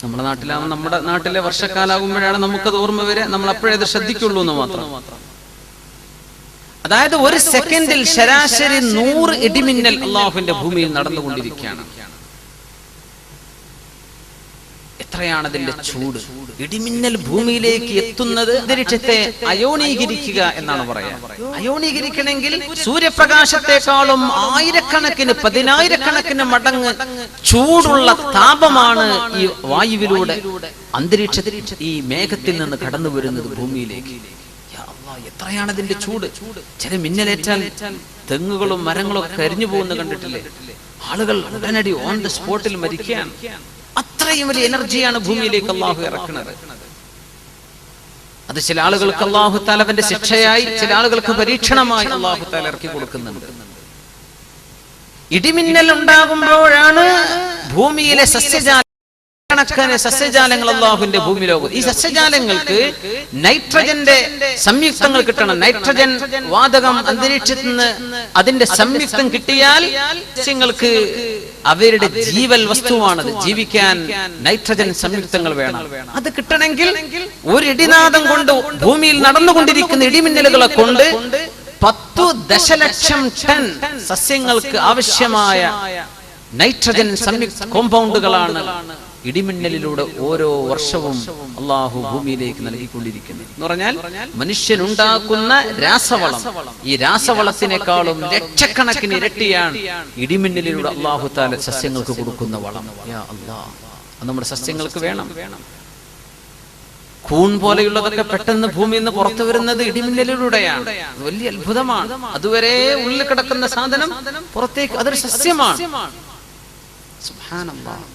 നമ്മുടെ നാട്ടിലെ വർഷക്കാലാകുമ്പോഴാണ് നമുക്കത് ഓർമ്മ വരെ, നമ്മൾ അപ്പോഴേ അത് ശ്രദ്ധിക്കുള്ളൂ എന്ന് മാത്രം. അതായത് ഒരു സെക്കൻഡിൽ ശരാശരി 100 ഇടിമിന്നൽ അല്ലാഹുവിന്റെ ഭൂമിയിൽ നടന്നുകൊണ്ടിരിക്കുകയാണ്. എത്രയാണ് അതിന്റെ ചൂട്! ഇടിമിന്നൽ ഭൂമിയിലേക്ക് എത്തുന്നത് അന്തരീക്ഷത്തെ അയോണീകരിക്കുക എന്നാണ് പറയാ. അയോണീകരിക്കണമെങ്കിൽ സൂര്യപ്രകാശത്തെക്കാളും ആയിരക്കണക്കിന് 10,000-കണക്കിന് മടങ്ങ് ചൂടുള്ള താപമാണ് ഈ വായുവിലൂടെ അന്തരീക്ഷത്തിൽ ഈ മേഘത്തിൽ നിന്ന് കടന്നു വരുന്നത് ഭൂമിയിലേക്ക്. എത്രയാണ് അതിന്റെ ചൂട്! ചില മിന്നലേറ്റാൽ തെങ്ങുകളും മരങ്ങളും ഒക്കെ കരിഞ്ഞു പോകുന്ന കണ്ടിട്ടില്ലേ? ആളുകൾ ഉടനടി ഓൺ ദ സ്പോട്ടിൽ മരിക്കാൻ. അത്രയും വലിയ എനർജിയാണ് ഭൂമിയിലേക്ക് അല്ലാഹു ഇറക്കുന്നത്. അത് ചില ആളുകൾക്ക് അല്ലാഹു തആല അവന്റെ ശിക്ഷയായി, ചില ആളുകൾക്ക് പരീക്ഷണമായി അല്ലാഹു തആല ഇറക്കി കൊടുക്കുന്നുണ്ട്. ഇടിമിന്നൽ ഉണ്ടാകുമ്പോഴാണ് ഭൂമിയിലെ സസ്യജാലങ്ങൾ അല്ലാഹുവിന്റെ ഭൂമിയിലോകം. ഈ സസ്യജാലങ്ങൾക്ക് നൈട്രജന്റെ സംയുക്തങ്ങൾ കിട്ടണം. നൈട്രജൻ വാതകം അന്തരീക്ഷത്തിൽ നിന്ന് അതിന്റെ സംയുക്തം കിട്ടിയാൽ സസ്യങ്ങൾക്ക് അവരുടെ ജീവൽ വസ്തുവാണത്. ജീവിക്കാൻ നൈട്രജൻ സംയുക്തങ്ങൾ വേണം. അത് കിട്ടണമെങ്കിൽ ഒരു ഇടിനാദം കൊണ്ട് ഭൂമിയിൽ നടന്നുകൊണ്ടിരിക്കുന്ന ഇടിമിന്നലുകളെ കൊണ്ട് 10 ദശലക്ഷം ടൺ സസ്യങ്ങൾക്ക് ആവശ്യമായ നൈട്രജൻ സംയുക്ത കോമ്പൗണ്ടുകളാണ് ഇടിമിന്നലിലൂടെ ഓരോ വർഷവും അല്ലാഹു ഭൂമിയിലേക്ക് നൽകിക്കൊണ്ടിരിക്കുന്നത്. എന്ന് പറഞ്ഞാൽ മനുഷ്യനുണ്ടാക്കുന്ന രാസവളം, ഈ രാസവളത്തിനേക്കാളും ലക്ഷക്കണക്കിന് ഇരട്ടിയാണ് ഇടിമിന്നലിലൂടെ അല്ലാഹു തആല സസ്യങ്ങൾക്ക് കൊടുക്കുന്ന വളം. യാ അല്ലാഹ്, അത് നമ്മുടെ സസ്യങ്ങൾക്ക് വേണം. കൂൺ പോലെയുള്ളതൊക്കെ പെട്ടെന്ന് ഭൂമിയിൽ നിന്ന് പുറത്തു വരുന്നത് ഇടിമിന്നലിലൂടെയാണ്. വലിയ അത്ഭുതമാണ്. അതുവരെ ഉള്ളിൽ കിടക്കുന്ന സാധനം പുറത്തേക്ക്, അതൊരു സസ്യമാണ്. സുബ്ഹാനല്ലാഹ്.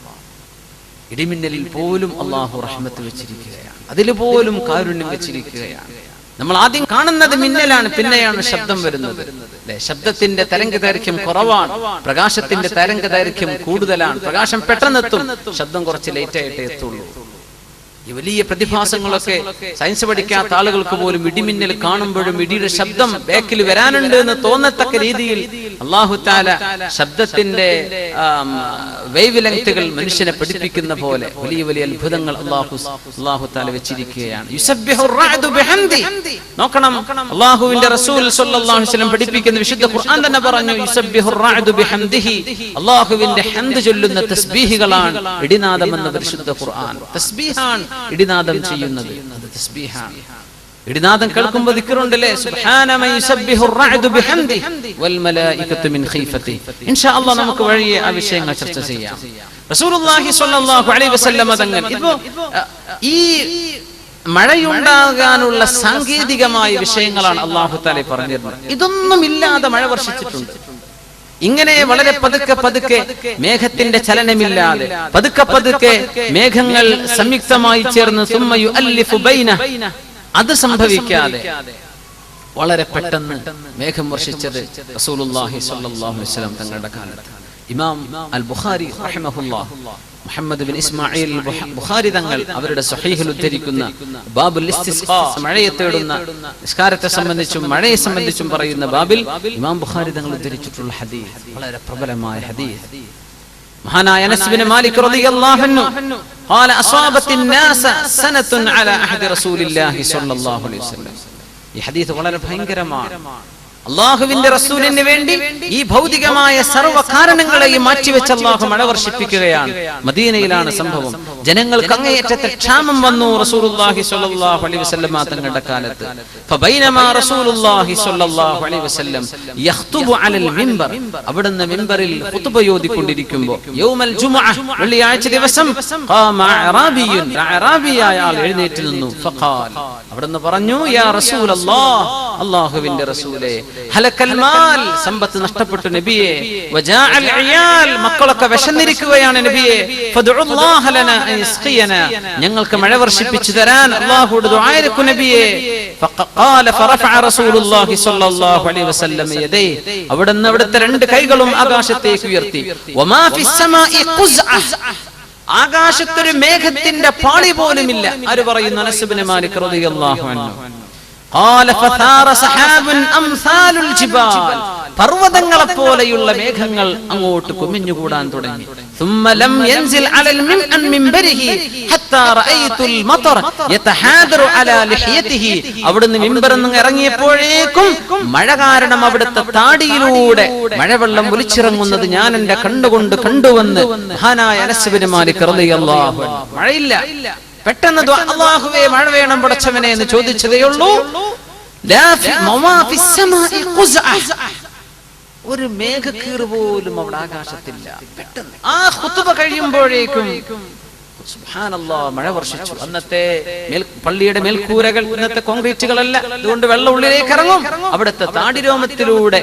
ഇടിമിന്നലിൽ പോലും അല്ലാഹു റഹ്മത്ത് വെച്ചിരിക്കുകയാണ്. അതിൽ പോലും കാരുണ്യം വെച്ചിരിക്കുകയാണ്. നമ്മൾ ആദ്യം കാണുന്നത് മിന്നലാണ്, പിന്നെയാണ് ശബ്ദം വരുന്നത്. ശബ്ദത്തിന്റെ തരംഗദൈർഘ്യം കുറവാണ്, പ്രകാശത്തിന്റെ തരംഗദൈർഘ്യം കൂടുതലാണ്. പ്രകാശം പെട്ടെന്നെത്തും, ശബ്ദം കുറച്ച് ലേറ്റ് ആയിട്ടേ എത്തുള്ളൂ. ഈ വലിയ പ്രതിഭാസങ്ങളൊക്കെ സയൻസ് പഠിക്കാത്ത ആളുകൾക്ക് പോലും ഇടിമിന്നൽ കാണുമ്പോഴും ഇടിയുടെ ശബ്ദം ബാക്കിൽ വരാനുണ്ട് എന്ന് തോന്നത്തക്ക രീതിയിൽ അല്ലാഹു തആല ശബ്ദത്തിന്റെ വേവ് ലെങ്തുകൾ മനുഷ്യനെ പഠിപ്പിക്കുന്ന പോലെ വലിയ വലിയ അത്ഭുതങ്ങൾ അല്ലാഹു തആല വെച്ചിരിക്കുകയാണ്. യുസബ്ബിഹുർ റഅദു ബിഹംദി. നോക്കണം, അല്ലാഹുവിന്റെ റസൂൽ സ്വല്ലല്ലാഹു അലൈഹി വസല്ലം പഠിപ്പിക്കുന്ന വിശുദ്ധ ഖുർആൻ തന്നെ പറഞ്ഞു യുസബ്ബിഹുർ റഅദു ബിഹംദിഹി. അല്ലാഹുവിന്റെ ഹംദ് ചൊല്ലുന്ന തസ്ബീഹുകളാണ് ഇടിനാദം എന്ന പരിശുദ്ധ ഖുർആൻ. തസ്ബീഹാണ് ഇടിനാദം ചെയ്യുന്നത്, അത് തസ്ബീഹാണ്. ഇടിനാദം കേൾക്കുമ്പോൾ ദിക്റുണ്ടല്ലേ, സുബ്ഹാന മൻ യുസബ്ബിഹുർ റഅദു ബിഹംദി വൽ മലായികതു മിൻ ഖീഫതി. ഇൻഷാ അല്ലാഹ് നമുക്ക് വഴിയെ ആ വിഷയങ്ങൾ ചർച്ച ചെയ്യാം. റസൂലുള്ളാഹി സ്വല്ലല്ലാഹു അലൈഹി വസല്ലം തങ്ങൾ ഇപ്പോ ഈ മഴയുണ്ടാകാനുള്ള സാങ്കേതികമായ വിഷയങ്ങളാണ് അല്ലാഹു തആല പറഞ്ഞിരുന്നത്. ഇതൊന്നും ഇല്ലാതെ മഴ വർഷിച്ചിട്ടുണ്ട്. ഇങ്ങനെ വളരെ പതുക്കെ പതുക്കെ മേഘത്തിന്റെ ചലനമില്ലാതെ പതുക്കെ പതുക്കെ മേഘങ്ങൾ സംയുക്തമായി ചേർന്ന് സുമ്മ യുഅല്ലിഫു ബൈന, അത് സംഭവിക്കാതെ വളരെ പെട്ടെന്ന് മേഘം വർഷിച്ചത് റസൂലുള്ളാഹി സ്വല്ലല്ലാഹു അലൈഹി വസല്ലം തങ്ങളുടെ കാലത്ത്. ഇമാം അൽ ബുഖാരി റഹിമഹുല്ലാഹ്, മുഹമ്മദ് ബിൻ ഇസ്മാഈൽ ബുഖാരി തങ്ങൾ അവരുടെ സ്വഹീഹിൽ ഉദ്ധരിക്കുന്ന ബാബുൽ ഇസ്തിസ്ഖാ, മഴയെ തേടുന്ന നിസ്കാരത്തെ സംബന്ധിച്ചും മഴയെ സംബന്ധിച്ചും പറയുന്ന ബാബിൽ ഇമാം ബുഖാരി തങ്ങൾ ഉദ്ധരിച്ചിട്ടുള്ള ഹദീസ് വളരെ പ്രബലമായ ഹദീസ്. മഹാനായ അനസ് ബിൻ മാലിക് റളിയല്ലാഹു അൻഹു قال اصابت الناس سنه على عهد رسول الله صلى الله عليه وسلم. ഈ ഹദീസ് വളരെ ഭയങ്കരമാണ്. അല്ലാഹുവിന്റെ റസൂലിന് വേണ്ടി ഈ ഭൗതികമായ സർവ്വ കാരണങ്ങളെയും മാറ്റിവെച്ച് അല്ലാഹു മഴ വർഷിപ്പിക്കുകയാണ്. മദീനയിലാണ് സംഭവം. ജനങ്ങൾക്ക് അങ്ങേയറ്റത്തെ ക്ഷാമം വന്നു റസൂലുള്ളാഹി സ്വല്ലല്ലാഹു അലൈഹി വസല്ലം തങ്ങളുടെ കാലത്ത്. ഫബൈനമാ റസൂലുള്ളാഹി സ്വല്ലല്ലാഹു അലൈഹി വസല്ലം യഖ്തുബു അലൽ മിൻബർ, അവിടുന്ന് മിൻബറിൽ ഖുതുബ ഓതിക്കൊണ്ടിരിക്കുമ്പോൾ യൗമൽ ജുമുഅ, വെള്ളിയാഴ്ച ദിവസം, ഖാമ അറാബിയുൻ, അറാബിയായ ആൾ എഴുന്നേറ്റ് നിന്നു. ഫഖാൽ, അവിടുന്ന് പറഞ്ഞു, യാ റസൂലല്ലാഹ്, അല്ലാഹുവിന്റെ റസൂലേ, ഹലക്കൽ മാൽ, സമ്പത്ത് നഷ്ടപ്പെട്ടു നബിയേ, വജാഅൽ ഇയാൽ, മക്കളൊക്കെ വിശന്നിരിക്കുകയാണ് നബിയേ, ഫദ്ഉല്ലാഹ ലനാ അയസ്ഖിയനാ, ഞങ്ങൾക്ക് മഴ വർഷിപ്പിച്ചു തരാൻ അല്ലാഹുവോട് ദുആ ചെയ്യൂ നബിയേ. ഫഖാല ഫറഫഅ റസൂലുള്ളാഹി സ്വല്ലല്ലാഹു അലൈഹി വസല്ലം യദൈ, അവിടുന്ന് അവിടുത്തെ രണ്ട് കൈകളും ആകാശത്തേക്ക് ഉയർത്തി. വമാ ഫിസ് സമാഇ ഖുസ്അ, ആകാശത്തൊരു മേഘത്തിന്റെ പാളി പോലുമില്ല. ആര് പറയുന്നു? അനസ് ഇബ്നു മാലിക് റളിയല്ലാഹു അൻഹു. قال فثار سحاب امثال الجبال, പർവ്വതങ്ങളെ പോലെയുള്ള മേഘങ്ങൾ അങ്ങോട്ട് കുമിഞ്ഞുകൂടാൻ തുടങ്ങി. ثم لم ينزل على المنبره حتى رأيت المطر يتحادر على لحيته, അവിടുന്ന് മിമ്പറിൽ നിന്ന് ഇറങ്ങിയപ്പോഴേക്കും മഴ കാരണം അവിടുത്തെ താടിയിലൂടെ മഴവെള്ളം ഒലിച്ചിറങ്ങുന്നത് ഞാൻ എന്റെ കണ്ണുകൊണ്ട് കണ്ടുവന്ന് മഹാനായ അനസ് ഇബ്നു മാലിക് റളിയല്ലാഹു അൻഹു. മഴയില്ല, പെട്ടെന്ന് അല്ലാഹുവേ മഴ വേണം പടച്ചവനെ എന്ന് ചോദിച്ചതേയുള്ളൂ. ഒരു മേഘക്കീറ് പോലും അവിടെ ആകാശത്തില്ല. പെട്ടെന്ന് ആ ഖുതുബ കഴിയുമ്പോഴേക്കും സുബ്ഹാനല്ലാഹ് മഴ വർഷിച്ചു. അന്നത്തെ പള്ളിയുടെ മേൽക്കൂരകൾ ഇന്നത്തെ കോൺക്രീറ്റുകളല്ല, അതുകൊണ്ട് വെള്ളം ഉള്ളിലേക്ക് ഇറങ്ങും. അവിടുത്തെ താടിരോമത്തിലൂടെ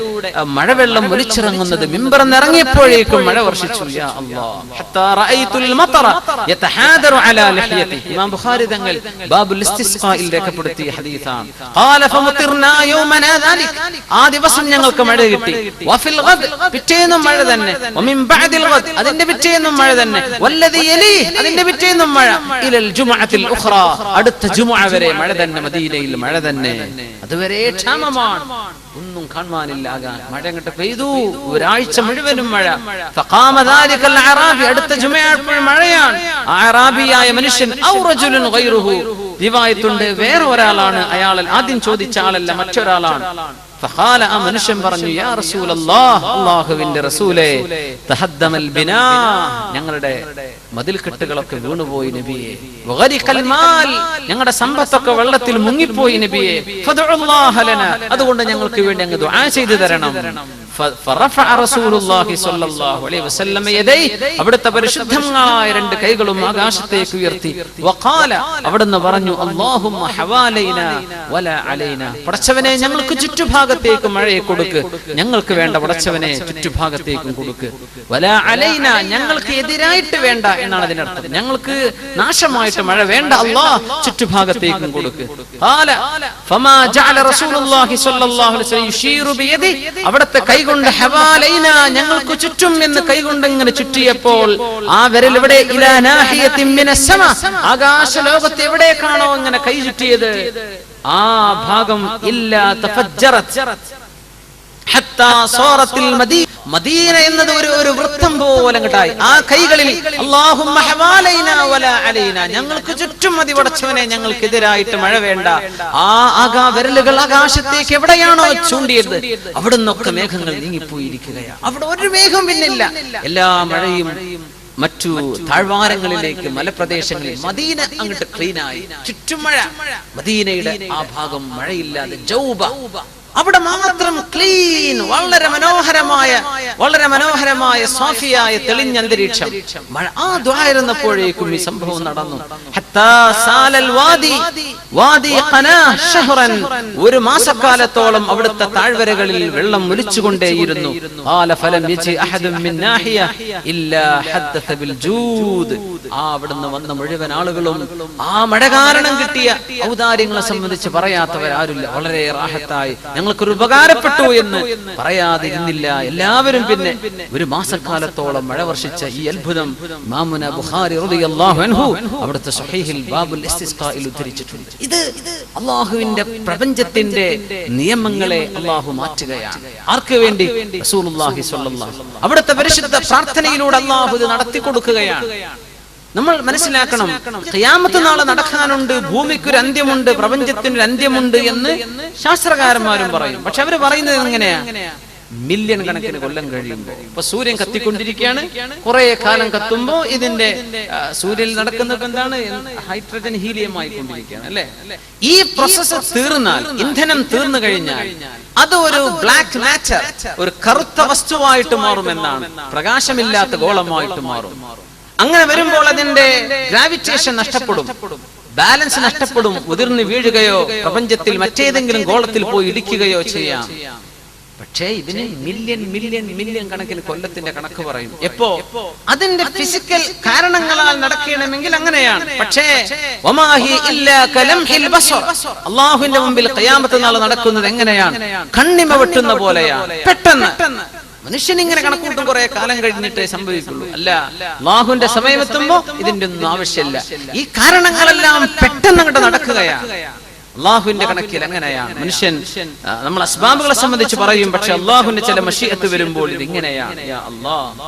മഴവെള്ളം ഒലിച്ചിറങ്ങുന്നത് മിമ്പറിൽ ഇറങ്ങിയപ്പോഴേക്കും മഴ വർഷിച്ചു. യാ അല്ലാഹ്, ഹത്താ റഅയ്തുൽ മതറ യതഹാദറു അലാ ലഹിയതി. ഇമാം ബുഖാരി തങ്ങൾ ബാബുൽ ഇസ്തിസ്ഖായിൽ രേഖപ്പെടുത്തിയ ഹദീസാണ്. ഖാല ഫമുതിർനാ യൗമനാ ദാലിക്, ആ ദിവസം ഞങ്ങൾക്ക് മഴ കിട്ടി. വഫിൽ ഗദ്, പിറ്റേന്നും മഴ തന്നെ. വമിൻ ബഅദിൽ ഗദ്, അതിന്റെ പിറ്റേന്നും മഴ തന്നെ. വല്ലദി യലി, അതിന്റെ പിറ്റേന്നും മഴ. ഇലൽ ജുമുഅത്തിൽ ഉഖ്റ, അടുത്ത ജുമുഅ വരെ മഴ തന്നെ. മദീനയിൽ മഴ തന്നെ. അതുവരെ ക്ഷാമമാണ്, ഒന്നും കാണാനില്ല. മഴ അങ്ങോട്ട് പെയ്തു, ഒരാഴ്ച മുഴുവനും മഴ. ഫഖാമ ദാലികൽ അറാബി, അടുത്ത ജുമുഅ മഴയാണ്. അറാബിയായ മനുഷ്യൻ ഔ റജുലുൻ ഗൈറുഹു, റിവായത്തുണ്ട് വേറെ ഒരാളാണ്, അയാൾ ആദ്യം ചോദിച്ച ആളല്ല, മറ്റൊരാളാണ്. ഫഖാല, ആ മനുഷ്യൻ പറഞ്ഞു, യാ റസൂലല്ലാഹ്, അല്ലാഹുവിന്റെ റസൂലേ, തഹദ്ദമൽ ബിനാ, ഞങ്ങളുടെ മതിൽക്കെട്ടുകളൊക്കെ വീണുപോയി നബിയേ. വഗരിഖൽ മാൽ, ഞങ്ങളുടെ സമ്പത്തൊക്കെ വെള്ളത്തിൽ മുങ്ങിപ്പോയി നബിയേ. ഫദ്ഉല്ലാഹ ലനാ, അതുകൊണ്ട് ഞങ്ങൾക്ക് വേണ്ടി അങ്ങ് ദുആ ചെയ്തു തരണം. ഫറഫഅ റസൂലുള്ളാഹി സ്വല്ലല്ലാഹു അലൈഹി വസല്ലം യദൈ, അവിടുത്തെ പരിശുദ്ധമായ രണ്ട് കൈകളും ആകാശത്തേക്ക് ഉയർത്തി. വഖാല, അവിടുന്ന് പറഞ്ഞു, അല്ലാഹുമ്മ ഹവാലൈനാ വലാ അലൈനാ, പടച്ചവനെ ഞങ്ങൾക്ക് ചുറ്റുഭാഗത്തേക്ക് മഴയെ കൊടുക്ക്, ഞങ്ങൾക്ക് വേണ്ട പടച്ചവനെ ചുറ്റുഭാഗത്തേക്കും കൊടുക്ക്. വലാ അലൈനാ, ഞങ്ങൾക്ക് എതിരായിട്ട് വേണ്ട എന്നാണ് അതിനർത്ഥം. ഞങ്ങൾക്ക് നാശമായിട്ട് മഴ വേണ്ട അല്ലാഹ്, ചുറ്റുഭാഗത്തേക്കും കൊടുക്ക്. ഖാല ഫമാ ജഅല റസൂലുള്ളാഹി സ്വല്ലല്ലാഹു അലൈഹി വസല്ലം യുശീറു ബിയദി, അവിടുത്തെ കൈ കൈകൊണ്ട് ഹവാലൈന ഞങ്ങൾക്ക് ചുറ്റും എന്ന് കൈകൊണ്ട് ഇങ്ങനെ ചുറ്റിയപ്പോൾ ആ വിരൽ എവിടെ ഇലാ നാഹിയത്തിൻ മിനസ് സമ ആകാശ ലോകത്ത് എവിടേക്കാണോ ഇങ്ങനെ കൈ ചുറ്റിയത് ആ ഭാഗം ഇല്ലാ തഫജ്ജറത് ഹത്താ സൂറത്തിൽ മദീന എന്നത് ഒരു വൃത്തം പോലെ അങ്ങട്ടായി ആ കൈകളിൽ അല്ലാഹുമ്മ ഹവാലൈനാ വലാ അലൈനാ ഞങ്ങൾക്ക് ചുറ്റും മതി പടച്ചവനെ ഞങ്ങൾക്കെതിരായിട്ട് മഴ വേണ്ട ആ വിരലുകൾ ആകാശത്തേക്ക് എവിടെയാണോ ചൂണ്ടിയത് അവിടുന്നൊക്കെ മേഘങ്ങൾ നീങ്ങിപ്പോയിരിക്കുകയാണ് അവിടെ ഒരു മേഘം പിന്നില്ല എല്ലാ മഴയും മറ്റു താഴ്വാരങ്ങളിലേക്ക് മലപ്രദേശങ്ങളിൽ മദീന അങ്ങോട്ട് ക്ലീനായി ചുറ്റും മഴ മദീനയുടെ ആ ഭാഗം മഴയില്ലാതെ ജൗബ അവിടെ മാത്രം ക്ലീൻ വളരെ മനോഹരമായ സാഫിയായ തെളിഞ്ഞ അന്തരീക്ഷം മഴ ആ ദ്വാരന്നപ്പോഴേക്കും ഈ സംഭവം നടന്നു ഒരു മാസക്കാലത്തോളം അവിടുത്തെ താഴ്വരകളിൽ വെള്ളം ഒലിച്ചുകൊണ്ടേയിരുന്നു അവിടുന്ന് വന്ന മുഴുവൻ ആളുകളും ആ മഴ കാരണം കിട്ടിയ ഔദാര്യങ്ങളെ സംബന്ധിച്ച് പറയാത്തവരാരുമില്ല വളരെ റാഹത്തായി ഞങ്ങൾക്കൊരു ഉപകാരപ്പെട്ടു എന്ന് പറയാതിരുന്നില്ല എല്ലാവരും പിന്നെ ഒരു മാസക്കാലത്തോളം മഴ വർഷിച്ച ഈ അത്ഭുതം ഇമാമുന ബുഖാരി റളിയല്ലാഹു അൻഹു അവിടുത്തെ സ്വഹീഹിൽ ബാബുൽ ഇസ്തിസ്ഖായിൽ ഉദ്ധരിച്ചിട്ടുണ്ട് ഇത് അല്ലാഹുവിന്റെ പ്രപഞ്ചത്തിന്റെ നിയമങ്ങളെ അല്ലാഹു മാറ്റുകയാണ് ആർക്ക് വേണ്ടി റസൂലുള്ളാഹി സ്വല്ലല്ലാഹു അലൈഹി വസല്ലം അവിടുത്തെ പരിശുദ്ധ പ്രാർത്ഥനയിലൂടെ അല്ലാഹു ഇത് നടത്തി കൊടുക്കുകയാണ് നമ്മൾ മനസ്സിലാക്കണം ഖിയാമത്ത് നാളെ നടക്കാനുണ്ട് ഭൂമിക്കൊരു അന്ത്യമുണ്ട് പ്രപഞ്ചത്തിനൊരു അന്ത്യമുണ്ട് എന്ന് ശാസ്ത്രകാരന്മാരും പറയും പക്ഷെ അവര് പറയുന്നത് എങ്ങനെയാ മില്യൺ കണക്കിന് കൊല്ലം കഴിയുമ്പോൾ ഇപ്പൊ സൂര്യൻ കത്തിക്കൊണ്ടിരിക്കുകയാണ് കുറെ കാലം കത്തുമ്പോ ഇതിന്റെ സൂര്യനിൽ നടക്കുന്നത് എന്താണ് ഹൈഡ്രജൻ ഹീലിയം ആയിക്കൊണ്ടിരിക്കുകയാണ് അല്ലെ ഈ പ്രോസസ് തീർന്നാൽ ഇന്ധനം തീർന്നു കഴിഞ്ഞാൽ അത് ഒരു ബ്ലാക്ക് മാറ്റർ ഒരു കറുത്ത വസ്തുവായിട്ട് മാറുമെന്നാണ് പ്രകാശമില്ലാത്ത ഗോളമായിട്ട് മാറും അങ്ങനെ വരുമ്പോൾ അതിന്റെ ഗ്രാവിറ്റേഷൻ നഷ്ടപ്പെടും ബാലൻസ് നഷ്ടപ്പെടും ഉതിർന്നു വീഴുകയോ പ്രപഞ്ചത്തിൽ മറ്റേതെങ്കിലും ഗോളത്തിൽ പോയി ഇടിക്കുകയോ ചെയ്യാം പക്ഷേ ഇതിന് മില്യൺ കണക്കിന് കൊല്ലത്തിന്റെ കണക്ക് പറയും എപ്പോ അതിന്റെ ഫിസിക്കൽ കാരണങ്ങളാൽ നടക്കണമെങ്കിൽ അങ്ങനെയാണ് പക്ഷേ അല്ലാഹുവിന്റെ മുമ്പിൽ ഖിയാമത്ത് നാൾ നടക്കുന്നത് എങ്ങനെയാണ് കണ്ണിമ വെട്ടുന്ന പോലെയാണ് പെട്ടെന്ന് മനുഷ്യൻ ഇങ്ങനെ കണക്കൂട്ടും കുറെ കാലം കഴിഞ്ഞിട്ടേ സംഭവിക്കുള്ളൂ അല്ല അല്ലാഹുവിന്റെ സമയമെത്തുമ്പോ ഇതിന്റെ ഒന്നും ആവശ്യമില്ല ഈ കാരണങ്ങളെല്ലാം പെട്ടെന്ന് അങ്ങോട്ട് നടക്കുകയാണ് അല്ലാഹുവിന്റെ കണക്കിൽ അങ്ങനെയാണ് മനുഷ്യൻ നമ്മൾ അസ്ബാബുകളെ സംബന്ധിച്ച് പറയും പക്ഷെ അല്ലാഹുവിന്റെ ചില മശീഅത്ത് വരുമ്പോൾ ഇത് ഇങ്ങനെയാണ് യാ അല്ലാഹ്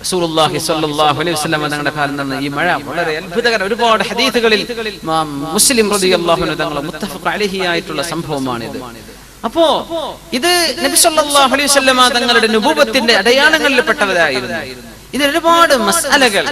റസൂലുള്ളാഹി സ്വല്ലല്ലാഹു അലൈഹി വസല്ലം തങ്ങളുടെ കാലം നടന്ന ഈ മഴ വളരെ അത്ഭുതകരം ഒരുപാട് ഹദീസുകളിൽ മുസ്ലിം റളിയല്ലാഹു അൻഹു തങ്ങൾ മുത്തഫഖ് അലൈഹി ആയിട്ടുള്ള സംഭവമാണിത് അപ്പോ ഇത് നബി സല്ലല്ലാഹു അലൈഹി വസല്ലം തങ്ങളുടെ നുബുവത്തിന്റെ അടയാളങ്ങളിൽ പെട്ടവരായിരുന്നു ഇതിൽ ഒരുപാട് മസ്അലകൾ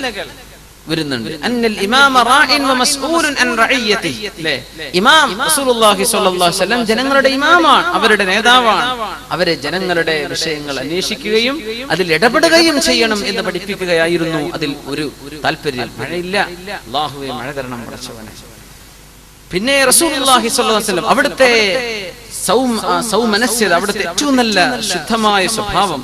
വരുന്നുണ്ട് അന്നൽ ഇമാമ റാഇൻ വ മസ്ഊലുൻ അൻ റഇയതിഹി അല്ലേ ഇമാം റസൂലുള്ളാഹി സ്വല്ലല്ലാഹു അലൈഹി വസല്ലം ജനങ്ങളുടെ ഇമാമാണ് അവരുടെ നേതാവാണ് അവരെ ജനങ്ങളുടെ വിഷയങ്ങൾ അന്വേഷിക്കുകയും അതിൽ ഇടപെടുകയും ചെയ്യണം എന്ന് പഠിപ്പിക്കുകയായിരുന്നു അതിൽ ഒരു താല്പര്യം മഴയില്ല അല്ലാഹുവേ മഴ തരണം പടച്ചവനെ പിന്നെ റസൂലുള്ളാഹി സ്വല്ലല്ലാഹു അലൈഹി വസല്ലം അവിടുത്തെ സൗമനസ്യത അവിടുത്തെ ഏറ്റവും നല്ല ശുദ്ധമായ സ്വഭാവം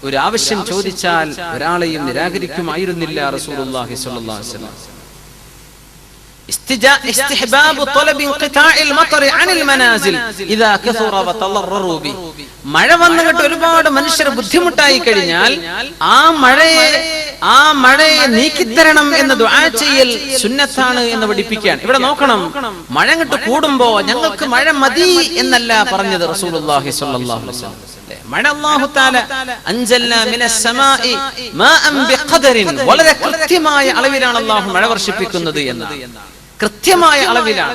ഒരു ആവശ്യം ചോദിച്ചാൽ ഒരാളെയും നിരാകരിക്കുമായിരുന്നില്ല റസൂലുള്ളാഹി സ്വല്ലല്ലാഹു അലൈഹി വസല്ലം استحباب طلب انقطاع المطر عن المنازل اذا كثر وتضرروا به മഴ വന്നിട്ട് ഒരുപാട് മനുഷ്യർ ബുദ്ധിമുട്ടായി കഴിഞ്ഞാൽ ആ മഴയെ നീക്കിത്തരണം എന്ന് ദുആ ചെയ്യൽ സുന്നത്താണ് എന്ന് പഠിപ്പിക്കാൻ ഇവിടെ നോക്കണം മഴ അങ്ങോട്ട് കൂടുമ്പോ ഞങ്ങൾക്ക് മഴ മതി എന്നല്ല പറഞ്ഞത് റസൂലുള്ളാഹി സ്വല്ലല്ലാഹു അലൈഹി വസല്ലം മഴ അല്ലാഹു തആല അൻസൽനാ മിനസ് സമാഇ മാഅൻ ബിഖദറിൻ വളരെ കൃത്യമായ അളവിലാണ് അല്ലാഹു മഴ വർഷിപ്പിക്കുന്നത് എന്ന് കൃത്യമായ അളവിലാണ്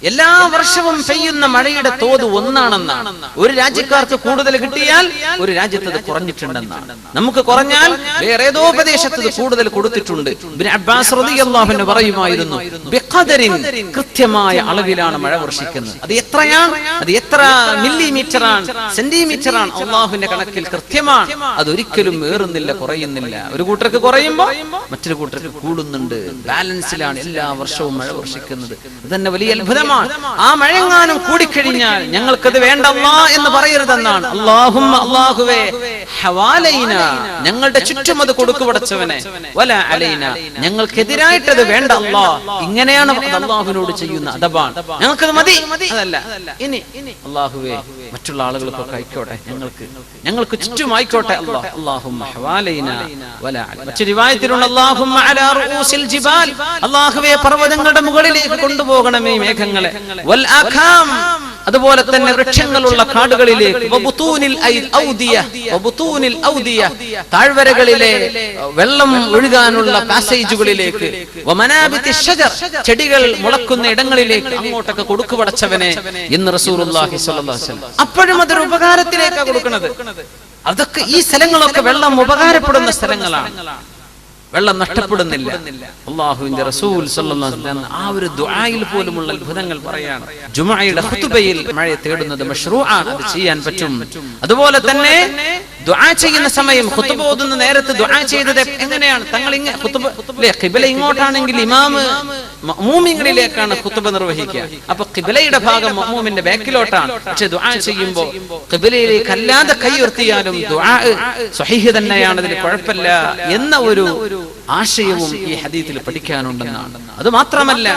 എല്ലാ വർഷവും പെയ്യുന്ന മഴയുടെ തോത് ഒന്നാണെന്നാണ് ഒരു രാജ്യക്കാർക്ക് കൂടുതൽ കിട്ടിയാൽ ഒരു രാജ്യത്ത് അത് കുറഞ്ഞിട്ടുണ്ടെന്നാണ് നമുക്ക് കുറഞ്ഞാൽ വേറെ ഏതോ പ്രദേശത്ത് കൂടുതൽ കൊടുത്തിട്ടുണ്ട് ഇബ്നു അബ്ബാസ് റളിയല്ലാഹു അൻഹു പറയുമായിരുന്നു ബിഖദറിൻ കൃത്യമായ അളവിലാണ് മഴ വർഷിക്കുന്നത് അത് എത്രയാണ് അത് എത്ര മില്ലിമീറ്റർ ആണ് സെന്റിമീറ്റർ ആണ് അല്ലാഹുവിന്റെ കണക്കിൽ കൃത്യമാണ് അത് ഒരിക്കലും ഏറുന്നില്ല കുറയുന്നില്ല ഒരു കൂട്ടർക്ക് കുറയുമ്പോൾ മറ്റൊരു കൂട്ടർക്ക് കൂടുന്നുണ്ട് ബാലൻസിലാണ് എല്ലാ വർഷവും മഴ വർഷിക്കുന്നത് അതന്നെ വലിയ അത്ഭുതമാണ് ആ മഴങ്ങാനും കൂടിക്കഴിഞ്ഞാൽ ഞങ്ങൾക്കത് വേണ്ടല്ലാ എന്ന് പറയരുതെന്നാണ് അല്ലാഹുവേ ഹവാലൈന ഞങ്ങളുടെ ചുറ്റും അത് കൊടുക്കു പടച്ചവനെ വല അലൈന ഞങ്ങൾക്കെതിരായിട്ടത് വേണ്ട അല്ലാ ഇങ്ങനെയാണ് അങ്ങനെയാണ് അള്ളാഹുവിനോട് ചെയ്യുന്ന അദബാണ്. ഞങ്ങൾക്കത് മതി, അതല്ല. ഇനി അള്ളാഹുവേ മറ്റുള്ള ആളുകൾക്കൊക്കെ ആയിക്കോട്ടെ, ഞങ്ങൾക്ക് ചുറ്റുമായിക്കോട്ടെ. മറ്റു റിവായത്തിലുള്ള അള്ളാഹുവേ പർവ്വതങ്ങളുടെ മുകളിലേക്ക് കൊണ്ടുപോകണമേ മേഘങ്ങളെ, അതുപോലെ തന്നെ വൃക്ഷങ്ങളുള്ള കാടുകളിലേക്ക്, താഴ്വരകളിലെ വെള്ളം ഒഴുകാനുള്ള പാസേജുകളിലേക്ക്, ചെടികൾ മുളക്കുന്ന ഇടങ്ങളിലേക്ക് അങ്ങോട്ടൊക്കെ കൊടുക്കു പടച്ചവനെ എന്ന് റസൂലുള്ളാഹി സ്വല്ലല്ലാഹു അലൈഹി വസല്ലം. അപ്പോഴും അതൊരു ഉപകാരത്തിലേക്കാണ് കൊടുക്കുന്നത്. അതൊക്കെ ഈ സ്ഥലങ്ങളൊക്കെ വെള്ളം ഉപകാരപ്പെടുന്ന സ്ഥലങ്ങളാണ്, വെള്ളം നഷ്ടപ്പെടുന്നില്ല. അല്ലാഹുവിന്റെ റസൂൽ സ്വല്ലല്ലാഹു അലൈഹി വസല്ലം ആ ഒരു ദുആയിൽ പോലുമുള്ള അത്ഭുതങ്ങൾ പറയാണ്. ജുമുഅയുടെ ഖുതുബയിൽ മഴയെ തേടുന്നത് മശ്റൂആണ്, അത് ചെയ്യാൻ പറ്റും. അതുപോലെ തന്നെ ദുആ ചെയ്യുന്ന സമയം, ഖുതുബ ഓതുന്ന നേരത്ത് ദുആ ചെയ്തത് എങ്ങനെയാണ്? തങ്ങൾ ഖിബല ഇങ്ങോട്ടാണെങ്കിൽ ഇമാം മഅ്മൂമിങ്ങളിലേക്കാണ് ഖുതുബ നിർവഹിക്കുക. അപ്പൊ ഖിബലയുടെ ഭാഗം മഅ്മൂമിന്റെ ബാക്കിലോട്ടാണ്. പക്ഷെ ദുആ ചെയ്യുമ്പോൾ ഖിബലയിലേക്ക് അല്ലാതെ കൈ ഉയർത്തിയാലും ദുആ സ്വഹീഹ് തന്നെയാണ്, അതിൽ കുഴപ്പമില്ല എന്ന ഒരു ആശയവും ഈ ഹദീസിൽ പഠിക്കാനുണ്ടെന്നാണ്. അത് മാത്രമല്ല,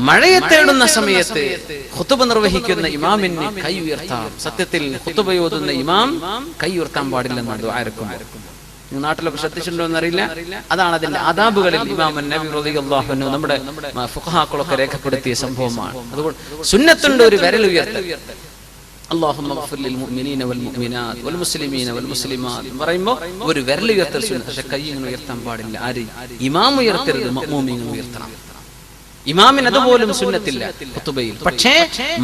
മഴയെ തേടുന്ന സമയത്ത് ഖുതുബ നിർവഹിക്കുന്ന ഇമാമിന് കൈ ഉയർത്താം. സത്യത്തിൽ ഖുതുബ ഓതുന്ന ഇമാം കൈ ഉയർത്താൻ പാടില്ലെന്നാണ് ദുആഇറക്കുമ്പോൾ. നാട്ടിലൊക്കെ ശ്രദ്ധിച്ചിട്ടുണ്ടോ എന്നറിയില്ല. അതാണ് അതിന്റെ ആദാബുകളിൽ ഇമാം നബി റളിയല്ലാഹു അൻഹു നമ്മുടെ ഫുഖഹാക്കളൊക്കെ രേഖപ്പെടുത്തിയ സംഭവമാണ്. അതുകൊണ്ട് സുന്നത്തുണ്ട് ഒരു വിരൽ ഉയർത്തൽ. അല്ലാഹുമ്മ ഗ്ഫിർ ലിൽ മുഅ്മിനീന വൽ മുഅ്മിനാത്ത് വൽ മുസ്ലിമീന വൽ മുസ്ലിമാത്ത് പറയുമ്പോൾ ഒരു വിരൽ ഉയർത്തൽ സുന്നത്ത്. പക്ഷെ കൈ ഇങ്ങനെ ഉയർത്താൻ പാടില്ല. ആര്? ഇമാം ഉയർത്തരുത്, മഅ്മൂമിങ്ങൾ ഉയർത്തണം. ഇമാമിന് അതുപോലും സുന്നത്തില്ല ഖുതുബയിൽ. പക്ഷേ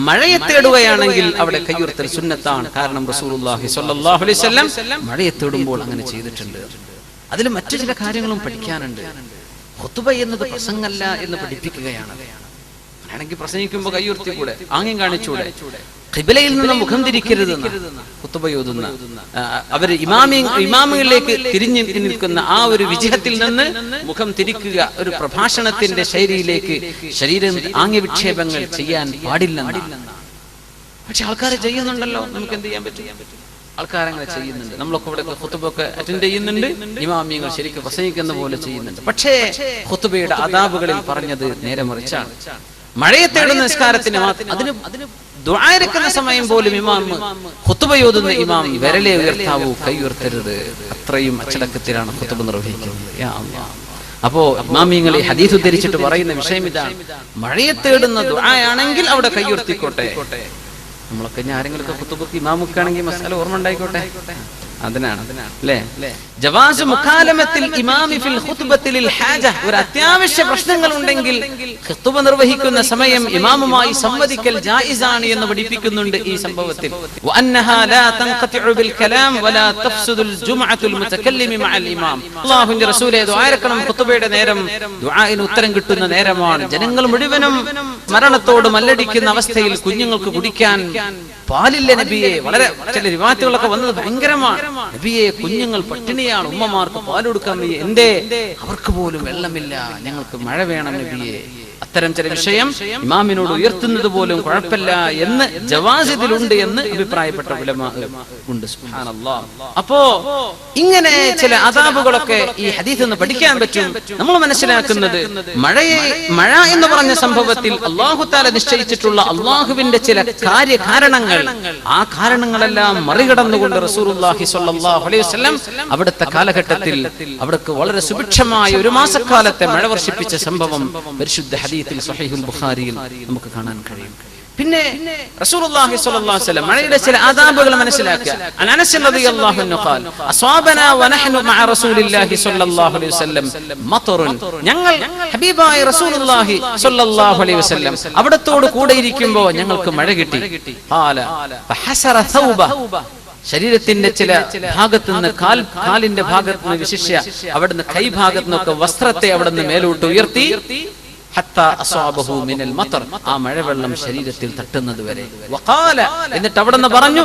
മഴയെ തേടുകയാണെങ്കിൽ അവിടെ കൈ ഉയർത്തൽ സുന്നത്താണ്. കാരണം റസൂലുള്ളാഹി സ്വല്ലല്ലാഹു അലൈഹി വസല്ലം മഴയെ തേടുമ്പോൾ അങ്ങനെ ചെയ്തിട്ടുണ്ട്. അതിൽ മറ്റു ചില കാര്യങ്ങളും പഠിക്കാനുണ്ട്. ഖുതുബ എന്നത് പ്രസംഗമല്ല എന്ന് പഠിപ്പിക്കുകയാണ്. ആണെങ്കിൽ പ്രസംഗിക്കുമ്പോൾ കൈ ഉയർത്തിക്കൂടെ, ആംഗ്യം കാണിച്ചൂടെ? ഖിബലയിൽ നിന്ന് മുഖം തിരിക്കരുത് ഖുതുബ ഓതുന്ന അവർ ഇമാമുകളിലേക്ക് തിരിഞ്ഞു നിൽക്കുന്ന ആ ഒരു വിജയത്തിൽ നിന്ന് മുഖം തിരിക്കുക, ഒരു പ്രഭാഷണത്തിന്റെ ശൈലിയിലേക്ക് ശരീരം ആംഗ്യവിക്ഷേപങ്ങൾ ചെയ്യാൻ പാടില്ലെന്നാണ്. പക്ഷെ ആൾക്കാർ ചെയ്യുന്നുണ്ടല്ലോ, നമുക്ക് എന്ത് ചെയ്യാൻ പറ്റും? ആൾക്കാരങ്ങനെ ചെയ്യുന്നുണ്ട്. നമ്മളൊക്കെ ഇവിടെ ഖുതുബൊക്കെ അറ്റൻഡ് ചെയ്യുന്നുണ്ട്, ഇമാമിയങ്ങൾ ശരിക്കും പ്രസംഗിക്കുന്ന പോലെ ചെയ്യുന്നുണ്ട്. പക്ഷേ ഖുതുബയുടെ ആദാബുകളിൽ പറഞ്ഞത് നേരെ മറിച്ചാണ്. മഴയെ തേടുന്ന നിസ്കാരത്തിന് അതിന് ദുആ ഇറക്കുന്ന സമയം പോലും ഇമാം ഖുതുബ ഓതുന്ന ഇമാം വിരലേ ഉയർത്താവൂ, കൈ ഉയർത്തരുത്. അത്രയും അച്ചടക്കത്തിലാണ് ഖുതുബ നിർവഹിക്കുന്നത്. യാ അല്ലാഹ്. അപ്പോ ഇമാമിയങ്ങൾ ഈ ഹദീസ് ഉദ്ധരിച്ചിട്ട് പറയുന്ന വിഷയം ഇതാണ്: മഴയെ തേടുന്ന ദുആ ആണെങ്കിൽ അവിടെ കൈ ഉയർത്തിക്കോട്ടെ. നമ്മളൊക്കെ ആരെങ്കിലും ഖുതുബക്ക് ഇമാമുക്കാണെങ്കിൽ മസാല ഓർമ്മ ഉണ്ടായിക്കോട്ടെ. അതിനാണ് അല്ലേ ജവാസ് മുഖാലമത്തിൽ ഇമാമി ഫിൽ ഖുത്ബത്തിൽ ഹാജ. ഒരു അത്യാവശ്യ പ്രശ്നങ്ങൾ ഉണ്ടെങ്കിൽ ഖുത്ബ നിർവഹിക്കുന്ന സമയം ഇമാമുമായി സംവദിക്കൽ ജായിസാണ് എന്ന് പഠിപ്പിക്കുന്നുണ്ട് ഈ സംഭവത്തിൽ. വഅന്നഹാ ലാ തൻഖതിഉ ബിൽ കലാം വലാ തഫ്സുദുൽ ജുംഅത്തുൽ മുതകല്ലിമി മഅൽ ഇമാം. അല്ലാഹുവിന്റെ റസൂലേ ദുആയിരക്കണം ഖുത്ബയുടെ നേരം ദുആഇന് ഉത്തരം കിട്ടുന്ന നേരമാണ്. ജനങ്ങൾ മുഴുവനും മരണത്തോട് മല്ലടിക്കുന്ന അവസ്ഥയിൽ കുഞ്ഞുങ്ങൾക്ക് കുടിക്കാൻ പാലില്ല നബിയെ. വളരെ ചില റിവായത്തുകളൊക്കെ വന്നത് ഭയങ്കരമാണ്. നബിയെ, കുഞ്ഞുങ്ങൾ പട്ടിണിയാണ്, ഉമ്മമാർക്ക് പാൽ കൊടുക്കാൻ വയ്യ, എന്തേ? അവർക്ക് പോലും വെള്ളമില്ല, ഞങ്ങൾക്ക് മഴ വേണം നബിയെ. അത്തരം ചില വിഷയം ഇമാമിനോട് ഉയർത്തുന്നത് പോലും കുഴപ്പമില്ല എന്ന് ജവാസിദിലുണ്ട് എന്ന് അഭിപ്രായപ്പെട്ട ഉലമാ ഉണ്ട്. സുബ്ഹാനല്ലാഹ്. അപ്പോ ഇങ്ങനെ ചില അദാബുകളൊക്കെ ഈ ഹദീസിൽ നിന്ന് പഠിക്കാൻ പറ്റും. നമ്മൾ മനസ്സിലാക്കുന്നത് മഴ എന്ന് പറഞ്ഞ സംഭവത്തിൽ അല്ലാഹു തആല നിശ്ചയിച്ചിട്ടുള്ള അല്ലാഹുവിന്റെ ചില കാര്യകാരണങ്ങൾ, ആ കാരണങ്ങളെല്ലാം മറികടന്നുകൊണ്ട് റസൂലുള്ളാഹി സ്വല്ലല്ലാഹു അലൈഹി വസല്ലം അവിടുത്തെ കാലഘട്ടത്തിൽ അവിടേക്ക് വളരെ സുഭിക്ഷമായ ഒരു മാസക്കാലത്തെ മഴ വർഷിപ്പിച്ച സംഭവം പരിശുദ്ധ ഹദീസിൽ സ്വഹീഹുൽ ബുഖാരിയിൽ നമുക്ക് കാണാൻ കഴിയും. പിന്നെ റസൂലുള്ളാഹി സ്വല്ലല്ലാഹു അലൈഹി വസല്ലം മഴയുടെ ചില ആദാബുകൾ മനസ്സിലാക്കുക. അനസ് റളിയല്ലാഹു അൻഹു ഖാൽ അസ്വാബനാ വനഹ്നു മഅ റസൂലില്ലാഹി സ്വല്ലല്ലാഹു അലൈഹി വസല്ലം മത്റുൻ. ഞങ്ങൾ ഹബീബായ റസൂലുള്ളാഹി സ്വല്ലല്ലാഹു അലൈഹി വസല്ലം അവിടത്തോട് കൂടെ ഇരിക്കുമ്പോൾ ഞങ്ങൾക്ക് മഴ കിട്ടി. ഖാല ഫഹസറ തൗബ. ശരീരത്തിന്റെ ചില ഭാഗത്ത് നിന്ന് കാലിന്റെ ഭാഗത്ത് നിന്ന് വിശിഷ്യ അവിടുന്ന് കൈഭാഗത്ത് നിന്നൊക്കെ വസ്ത്രത്തെ അവിടുന്ന് മേലോട്ട് ഉയർത്തി ആ മഴവെള്ളം ശരീരത്തിൽ തട്ടുന്നത് വരെ. എന്നിട്ട് അവിടുന്ന് പറഞ്ഞു,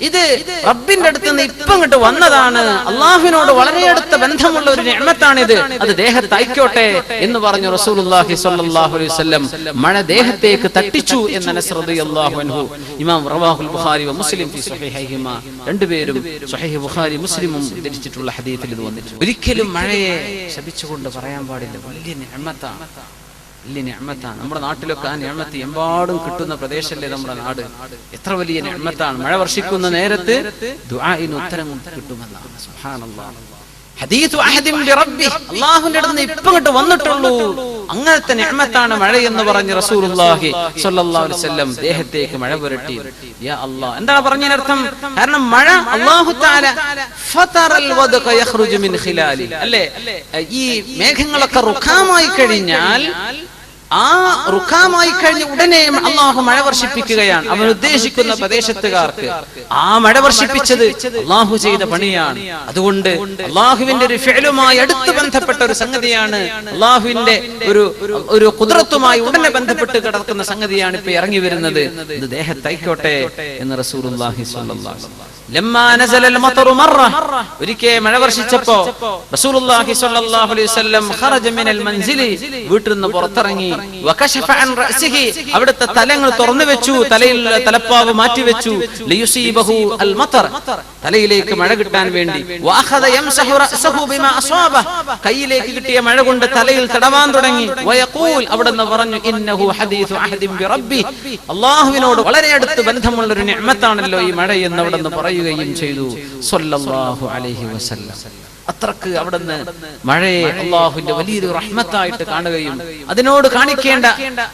ഇത് റബ്ബിന്റെ അടുത്ത് നിന്ന് ഇപ്പം ഇങ്ങോട്ട് വന്നതാണ്, അള്ളാഹുവിനോട് വളരെ അടുത്ത ബന്ധമുള്ള ഒരു നിഅമത്താണിത്, അത് ദേഹത്ത് അയക്കോട്ടെ എന്ന് പറഞ്ഞു റസൂലുള്ളാഹി സ്വല്ലല്ലാഹു അലൈഹി വസല്ലം. മഴ ദേഹത്തേക്ക് തട്ടിച്ചു എന്ന് അനസ് റളിയല്ലാഹു അൻഹു ഇമാം റവാഹുൽ ബുഖാരി വ മുസ്ലിം ഫി സ്വഹീഹൈഹിമാ, രണ്ടുപേരും സ്വഹീഹ് ബുഖാരി മുസ്ലിമും ഉദ്ധരിച്ചിട്ടുള്ള ഹദീസിൽ ഇത് വന്നിട്ടുണ്ട്. ഒരിക്കലും മഴയെ ശപിച്ചുകൊണ്ട് കൊണ്ട് പറയാൻ പാടില്ല. വലിയ നിഅമത്താണ്, വലിയ നിഅമത്താണ്. നമ്മുടെ നാട്ടിലൊക്കെ ആ നിഅമത്ത് എമ്പാടും കിട്ടുന്ന പ്രദേശമല്ലേ നമ്മുടെ നാട്. എത്ര വലിയ നിഅമത്താണ്. മഴ വർഷിക്കുന്ന നേരത്ത് ദുആഇന് ഉത്തരം കിട്ടുമെന്നാണ്. സുബ്ഹാനല്ലാഹ്. ഹദീഥു അഹദിൻ ബിറബ്ബി, അല്ലാഹുവിന്റെ അടുത്ത് ഇപ്പം ഇങ്ങോട്ട് വന്നിട്ടുള്ളൂ. അങ്ങനത്തെ നിഅമത്താണ് മഴ എന്ന് പറഞ്ഞ് റസൂലുള്ളാഹി സ്വല്ലല്ലാഹു അലൈഹി വസല്ലം ദേഹത്തേക്ക് മഴ പുരട്ടി. യാ അല്ലാഹ്, എന്താണ് പറഞ്ഞതിനർത്ഥം? കാരണം മഴ അല്ലാഹു തആല ഫതറൽ വദ്ഖ യഖ്റുജു മിൻ ഖിലാലി, അല്ലേ? ഈ മേഘങ്ങളൊക്കെ റുഖാമായി കഴിഞ്ഞാൽ, ആ റുഖാമായി കഴിഞ്ഞ ഉടനെ അള്ളാഹു മഴ വർഷിപ്പിക്കുകയാണ് അവൻ ഉദ്ദേശിക്കുന്ന പ്രദേശത്തുകാർക്ക്. ആ മഴ വർഷിപ്പിച്ചത് അള്ളാഹു ചെയ്ത പണിയാണ്. അതുകൊണ്ട് അള്ളാഹുവിന്റെ ഒരു ഫിഅലുമായി അടുത്ത് ബന്ധപ്പെട്ട ഒരു സംഗതിയാണ്, അള്ളാഹുവിന്റെ ഒരു ഖുദ്റത്തുമായി ഉടനെ ബന്ധപ്പെട്ട് കിടക്കുന്ന സംഗതിയാണ് ഇപ്പൊ ഇറങ്ങി വരുന്നത്. ഇത് ദേഹത്തൈക്കോട്ടെ എന്ന് റസൂലുള്ളാഹി സ്വല്ലല്ലാഹു അലൈഹി വസല്ലം. ലമ്മാ നസലൽ മതറു മറ, ഒരിക്കൽ മഴ വർഷിച്ചപ്പോൾ റസൂലുള്ളാഹി സ്വല്ലല്ലാഹു അലൈഹി വസല്ലം ഖറജ മിനൽ മൻസിലി, വീട്ടിൽ നിന്ന് പുറത്തിറങ്ങി. വകശഫ അൻ റഅസിഹി, അവിടുത്തെ തലങ്ങൾ തുറന്നു വെച്ചു, തലയിൽ തലപ്പാവ് മാറ്റി വെച്ചു. ലിയുസീബഹു അൽ മതർ, തലയിലേക്ക് മഴ കിട്ടാൻ വേണ്ടി. വഅഖദ യംസഹു റഅസഹു ബിമാ അസ്വാബ, കൈയിലേക്ക് കിട്ടിയ മഴ കൊണ്ട് തലയിൽ തടവാൻ തുടങ്ങി. വയഖൂൽ, അവിടുന്ന് പറഞ്ഞു, ഇന്നഹു ഹദീഥു അഹദിൻ ബിറബ്ബി, അല്ലാഹുവിനോട് വളരെ അടുത്ത് ബന്ധമുള്ള ഒരു നിഅമത്താണല്ലോ ഈ മഴ എന്ന് അവിടുന്ന് പറയുകയും ചെയ്തു സ്വല്ലല്ലാഹു അലൈഹി വസല്ലം. അത്രക്ക് അവിടുന്ന് മഴയെ അള്ളാഹുവിന്റെ വലിയൊരു റഹ്മത്തായിട്ട് കാണുകയും അതിനോട് കാണിക്കേണ്ട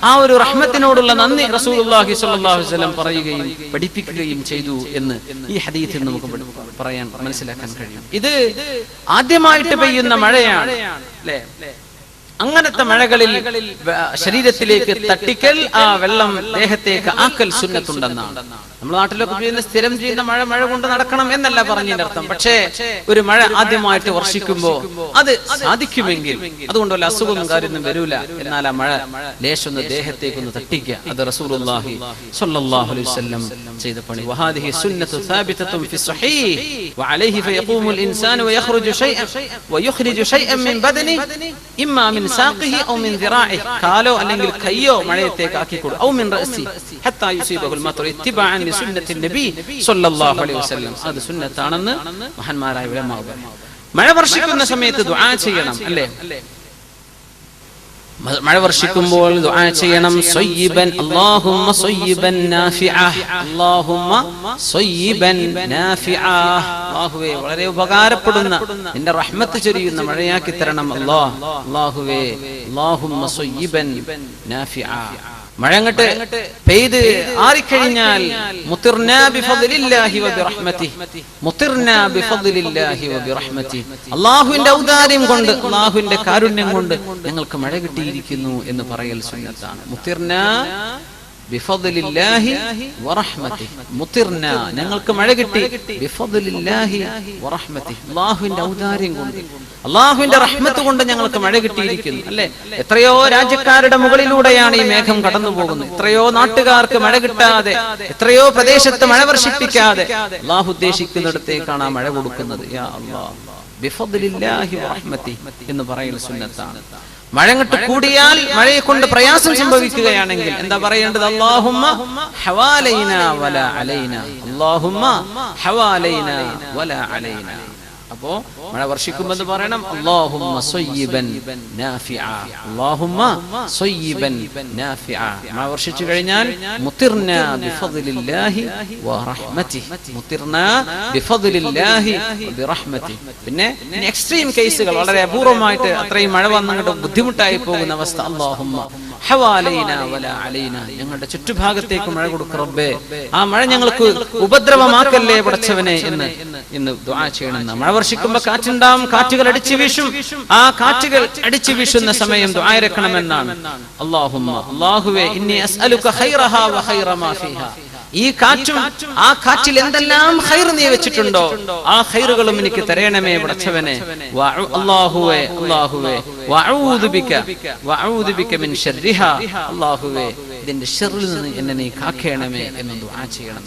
ആ ഒരു റഹ്മത്തിനോടുള്ള നന്ദി റസൂലുള്ളാഹി സ്വല്ലല്ലാഹു അലൈഹി വസല്ലം പറയുകയും പഠിപ്പിക്കുകയും ചെയ്തു എന്ന് ഈ ഹദീസിൽ നമുക്ക് പറയാൻ മനസ്സിലാക്കാൻ കഴിയും. ഇത് ആദ്യമായിട്ട് പെയ്യുന്ന മഴയാണ്, അല്ലേ? അങ്ങനത്തെ മഴകളിൽ ശരീരത്തിലേക്ക് തട്ടിക്കൽ, ആ വെള്ളം ദേഹത്തേക്ക് ആക്കൽ സുന്നത്തുണ്ടെന്നാണ്. നമ്മുടെ നാട്ടിലൊക്കെ ചെയ്യുന്ന സ്ഥിരം ചെയ്യുന്ന മഴ കൊണ്ട് നടക്കണം എന്നല്ല പറഞ്ഞതിന്റെ അർത്ഥം. പക്ഷേ ഒരു മഴ ആദ്യമായിട്ട് വർഷിക്കുമ്പോ അത് സാധിക്കുമെങ്കിൽ അതുകൊണ്ട് വല്ല അസുഖവും കാര്യമൊന്നും വരൂല. എന്നാൽ ആ മഴ ലേശൊന്ന് ദേഹത്തേക്കൊന്ന് തട്ടിക്കുക, അത് റസൂലുള്ളാഹി സ്വല്ലല്ലാഹു അലൈഹി വസല്ലം ചെയ്ത പണി. വഹാദിഹി സുന്നത്തു സാബിതത്തുൻ ഫി സ്വഹീഹ് വഅലൈഹി ഫയഖൂമുൽ ഇൻസാനു വയഖ്റുജു ശൈഅൻ വയുഖ്രിജു ശൈഅൻ മിൻ ബദനി ഇമ്മാ മിൻ സാഖിഹി ഔ മിൻ ദിറാഇഹി, കാലോ അല്ലെങ്കിൽ കയ്യോ മഴയത്തേക്ക് ആക്കിക്കൊടു, ഔ മിൻ റഅസി ഹത്താ യുസീബഹുൽ മത്റു ഇത്തിബാഅൻ ലിസുന്നത്തിൻ നബി സ്വല്ലല്ലാഹു അലൈഹി വസല്ലം. അത് സുന്നത്താണെന്ന് മഹാന്മാരായ ഉലമാവ് പറഞ്ഞു. മഴ വർഷിക്കുന്ന സമയത്ത് ദുആ ചെയ്യണം, അല്ലേ? മഴ വർഷിക്കുമ്പോൾ ദുആ ചെയ്യണം. സയ്യിബൻ അല്ലാഹുമ്മ സയ്യിബൻ നാഫിഅ, അല്ലാഹുമ്മ സയ്യിബൻ നാഫിഅ, അല്ലാഹുവേ വളരെ ഉപകാരപ്പെടുന്ന നിന്റെ റഹ്മത്ത് ചൊരിയുന്ന മഴയാക്കി തരണം അല്ലാഹ്. അല്ലാഹുവേ അല്ലാഹുമ്മ സയ്യിബൻ നാഫിഅ. മഴ അങ്ങട്ട് പെയ്ത് ആറിക്കഴിഞ്ഞാൽ മുത്തിർനാ ബിഫദ്ലില്ലാഹി വബിറഹ്മതിഹി, മുത്തിർനാ ബിഫദ്ലില്ലാഹി വബിറഹ്മതിഹി, അല്ലാഹുവിന്റെ ഔദാര്യം കൊണ്ട് അല്ലാഹുവിന്റെ കാരുണ്യം കൊണ്ട് ഞങ്ങൾക്ക് മഴ കിട്ടിയിരിക്കുന്നു എന്ന് പറയൽ സുന്നത്താണ്. മുത്തിർനാ ബിഫദ്ലില്ലാഹി വറഹ്മതിഹി, മുത്തിർനാ ഞങ്ങൾക്ക് മഴ കിട്ടി, ബിഫദ്ലില്ലാഹി വറഹ്മതിഹി അല്ലാഹുവിന്റെ ഔദാര്യം കൊണ്ട് അല്ലാഹുവിന്റെ റഹ്മത്ത് കൊണ്ട് ഞങ്ങൾക്ക് മഴ കിട്ടിയിരിക്കുന്നു, അല്ലേ? എത്രയോ രാജ്യക്കാരുടെ മുകളിലൂടെയാണ് ഈ മേഘം കടന്നു പോകുന്നത്. എത്രയോ നാട്ടുകാർക്ക് മഴ കിട്ടാതെ, എത്രയോ പ്രദേശത്ത് മഴ വർഷിപ്പിക്കാതെ അല്ലാഹു ഉദ്ദേശിക്കുന്നിടത്തേക്കാണ് ആ മഴ കൊടുക്കുന്നത്. യാ അല്ലാഹ് ബിഫദ്ലില്ലാഹി വറഹ്മതിഹി എന്ന് പറയൽ സുന്നത്താണ്. മഴ അങ്ങോട്ട് കൂടിയാൽ, മഴയെ കൊണ്ട് പ്രയാസം സംഭവിക്കുകയാണെങ്കിൽ എന്താ പറയേണ്ടത്? അല്ലാഹുമ്മ ഹവാലൈനാ വലാ അലൈനാ, അല്ലാഹുമ്മ ഹവാലൈനാ വലാ അലൈനാ. അപ്പോ മഴ വർഷിക്കുമ്പോൾ പറയണം അല്ലാഹുമ്മ സയ്യിബൻ നാഫിഅ, അല്ലാഹുമ്മ സയ്യിബൻ നാഫിഅ. മഴ വർഷിച്ചു കഴിഞ്ഞാൽ മുത്തിർനാ ബിഫദ്ലില്ലാഹി വറഹ്മതിഹി, മുത്തിർനാ ബിഫദ്ലില്ലാഹി വബിറഹ്മതിഹി. പിന്നെ എക്സ്ട്രീം കേസുകൾ, വളരെ അപൂർവമായിട്ട് അത്രയും മഴ വന്നിട്ട് ബുദ്ധിമുട്ടായി പോകുന്ന അവസ്ഥ, അല്ലാഹുമ്മ ഹവാലൈനാ വലാ അലൈനാ, ഞങ്ങളുടെ ചുറ്റുഭാഗത്തേക്ക് മഴ കൊടുക്ക റബ്ബേ, ആ മഴ ഞങ്ങൾക്ക് ഉപദ്രവമാക്കല്ലേ പടച്ചവനെ എന്ന് ദുആ ചെയ്യണം. മഴ വർഷിക്കുമ്പോൾ കാറ്റുണ്ടാവും, കാറ്റുകൾ അടിച്ചു വീശും. ആ കാറ്റുകൾ അടിച്ചു വീശുന്ന സമയം ദുആ ഇറക്കണമെന്നാണ്. അല്ലാഹുമ്മ, അല്ലാഹുവേ, ഇന്നി അസ്അലുക ഖൈറഹാ വ ഖൈറ മാ ഫീഹാ, ഈ കാറ്റും ആ കാറ്റിൽ എന്തെല്ലാം ഖൈർ നീ വെച്ചിട്ടുണ്ടോ ആ ഖൈറുകളും എനിക്ക് തരണമേ പടച്ചവനെ. അല്ലാഹുവേ അല്ലാഹുവേ വഅഊദു ബിക മിൻ ശർരിഹാ, അല്ലാഹുവേ ഇതിന്റെ ശർറിൽ നിന്ന് എന്നെ നീ കാക്കേണമേ എന്ന് ദുആ ചെയ്യണം.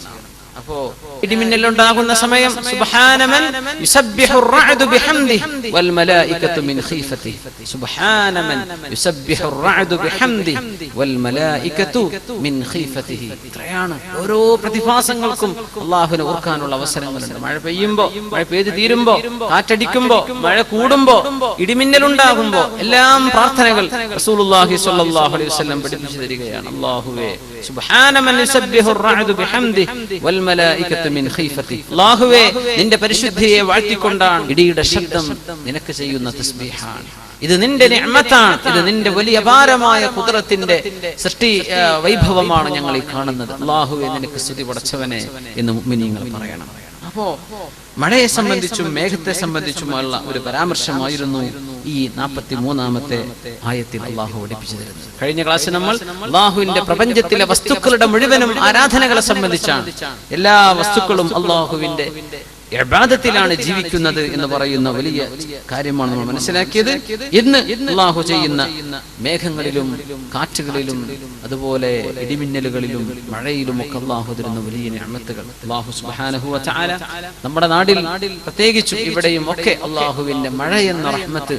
അപ്പോ ഇടിമിന്നലുണ്ടാകുന്ന സമയം സുബ്ഹാനമൻ യുസബ്ബിഹു റഅദു ബിഹംദിഹി വൽ മലായികതു മിൻ ഖീഫതിഹി. സുബ്ഹാനമൻ യുസബ്ബിഹു റഅദു ബിഹംദിഹി വൽ മലായികതു മിൻ ഖീഫതിഹി. ഇത്രയാണ്. ഓരോ പ്രതിഭാസങ്ങൾക്കും അല്ലാഹുവിനെ ഓർക്കാനുള്ള അവസരങ്ങളുണ്ട്. മഴ പെയ്യുമ്പോ, മഴ പെയ്ത് തീരുമ്പോ, കാറ്റടിക്കുമ്പോ, മഴ കൂടുമ്പോ, ഇടിമിന്നലുണ്ടാകുമ്പോ എല്ലാം പ്രാർത്ഥനകൾ റസൂലുള്ളാഹി സ്വല്ലല്ലാഹു അലൈഹി വസല്ലം പഠിപ്പിച്ചു തരികയാണ്. അല്ലാഹുവേ സുബ്ഹാനമൻ യുസബ്ബിഹു റഅദു ബിഹംദിഹി വൽ മലായികതു മിൻ ഖീഫതിഹി. അല്ലാഹുവേ നിന്റെ പരിശുദ്ധിയെ വാഴ്ത്തിക്കൊണ്ടാണ് ഇടിയുടെ ശബ്ദം നിനക്ക് ചെയ്യുന്ന തസ്ബീഹാണ്. ഇത് നിന്റെ നിഅമത്താണ്. ഇത് നിന്റെ വലിയ അപാരമായ ഖുദ്റത്തിന്റെ സൃഷ്ടി വൈഭവമാണ് ഞങ്ങൾ ഈ കാണുന്നത്. അല്ലാഹുവേ നിനക്ക് സ്തുതി പടച്ചവനെ എന്ന് മുഅ്മിനീങ്ങൾ പറയണം. അപ്പോ മഴയെ സംബന്ധിച്ചും മേഘത്തെ സംബന്ധിച്ചുമുള്ള ഒരു പരാമർശമായിരുന്നു ഈ 43-ാമത്തെ ആയത്തിൽ അല്ലാഹു പഠിപ്പിച്ചു തരുന്നത്. കഴിഞ്ഞ ക്ലാസ്സിൽ നമ്മൾ അല്ലാഹുവിന്റെ പ്രപഞ്ചത്തിലെ വസ്തുക്കളുടെ മുഴുവനും ആരാധനകളെ സംബന്ധിച്ചാണ്. എല്ലാ വസ്തുക്കളും അല്ലാഹുവിന്റെ ഇബാദത്തിലാണ് ജീവിക്കുന്നത് എന്ന് പറയുന്ന വലിയ കാര്യമാണ് നമ്മൾ മനസ്സിലാക്കിയത്. ഇന്ന് അല്ലാഹു ചെയ്യുന്ന മേഘങ്ങളിലും കാറ്റുകളിലും അതുപോലെ ഇടിമിന്നലുകളിലും മഴയിലും ഒക്കെ അല്ലാഹു തരുന്ന വലിയ നിഅമത്തുകൾ. അല്ലാഹു സുബ്ഹാനഹു വ തആല നമ്മുടെ നാട്ടിൽ പ്രത്യേകിച്ചും ഇവിടെയും ഒക്കെ അല്ലാഹുവിന്റെ മഴ എന്ന റഹ്മത്ത്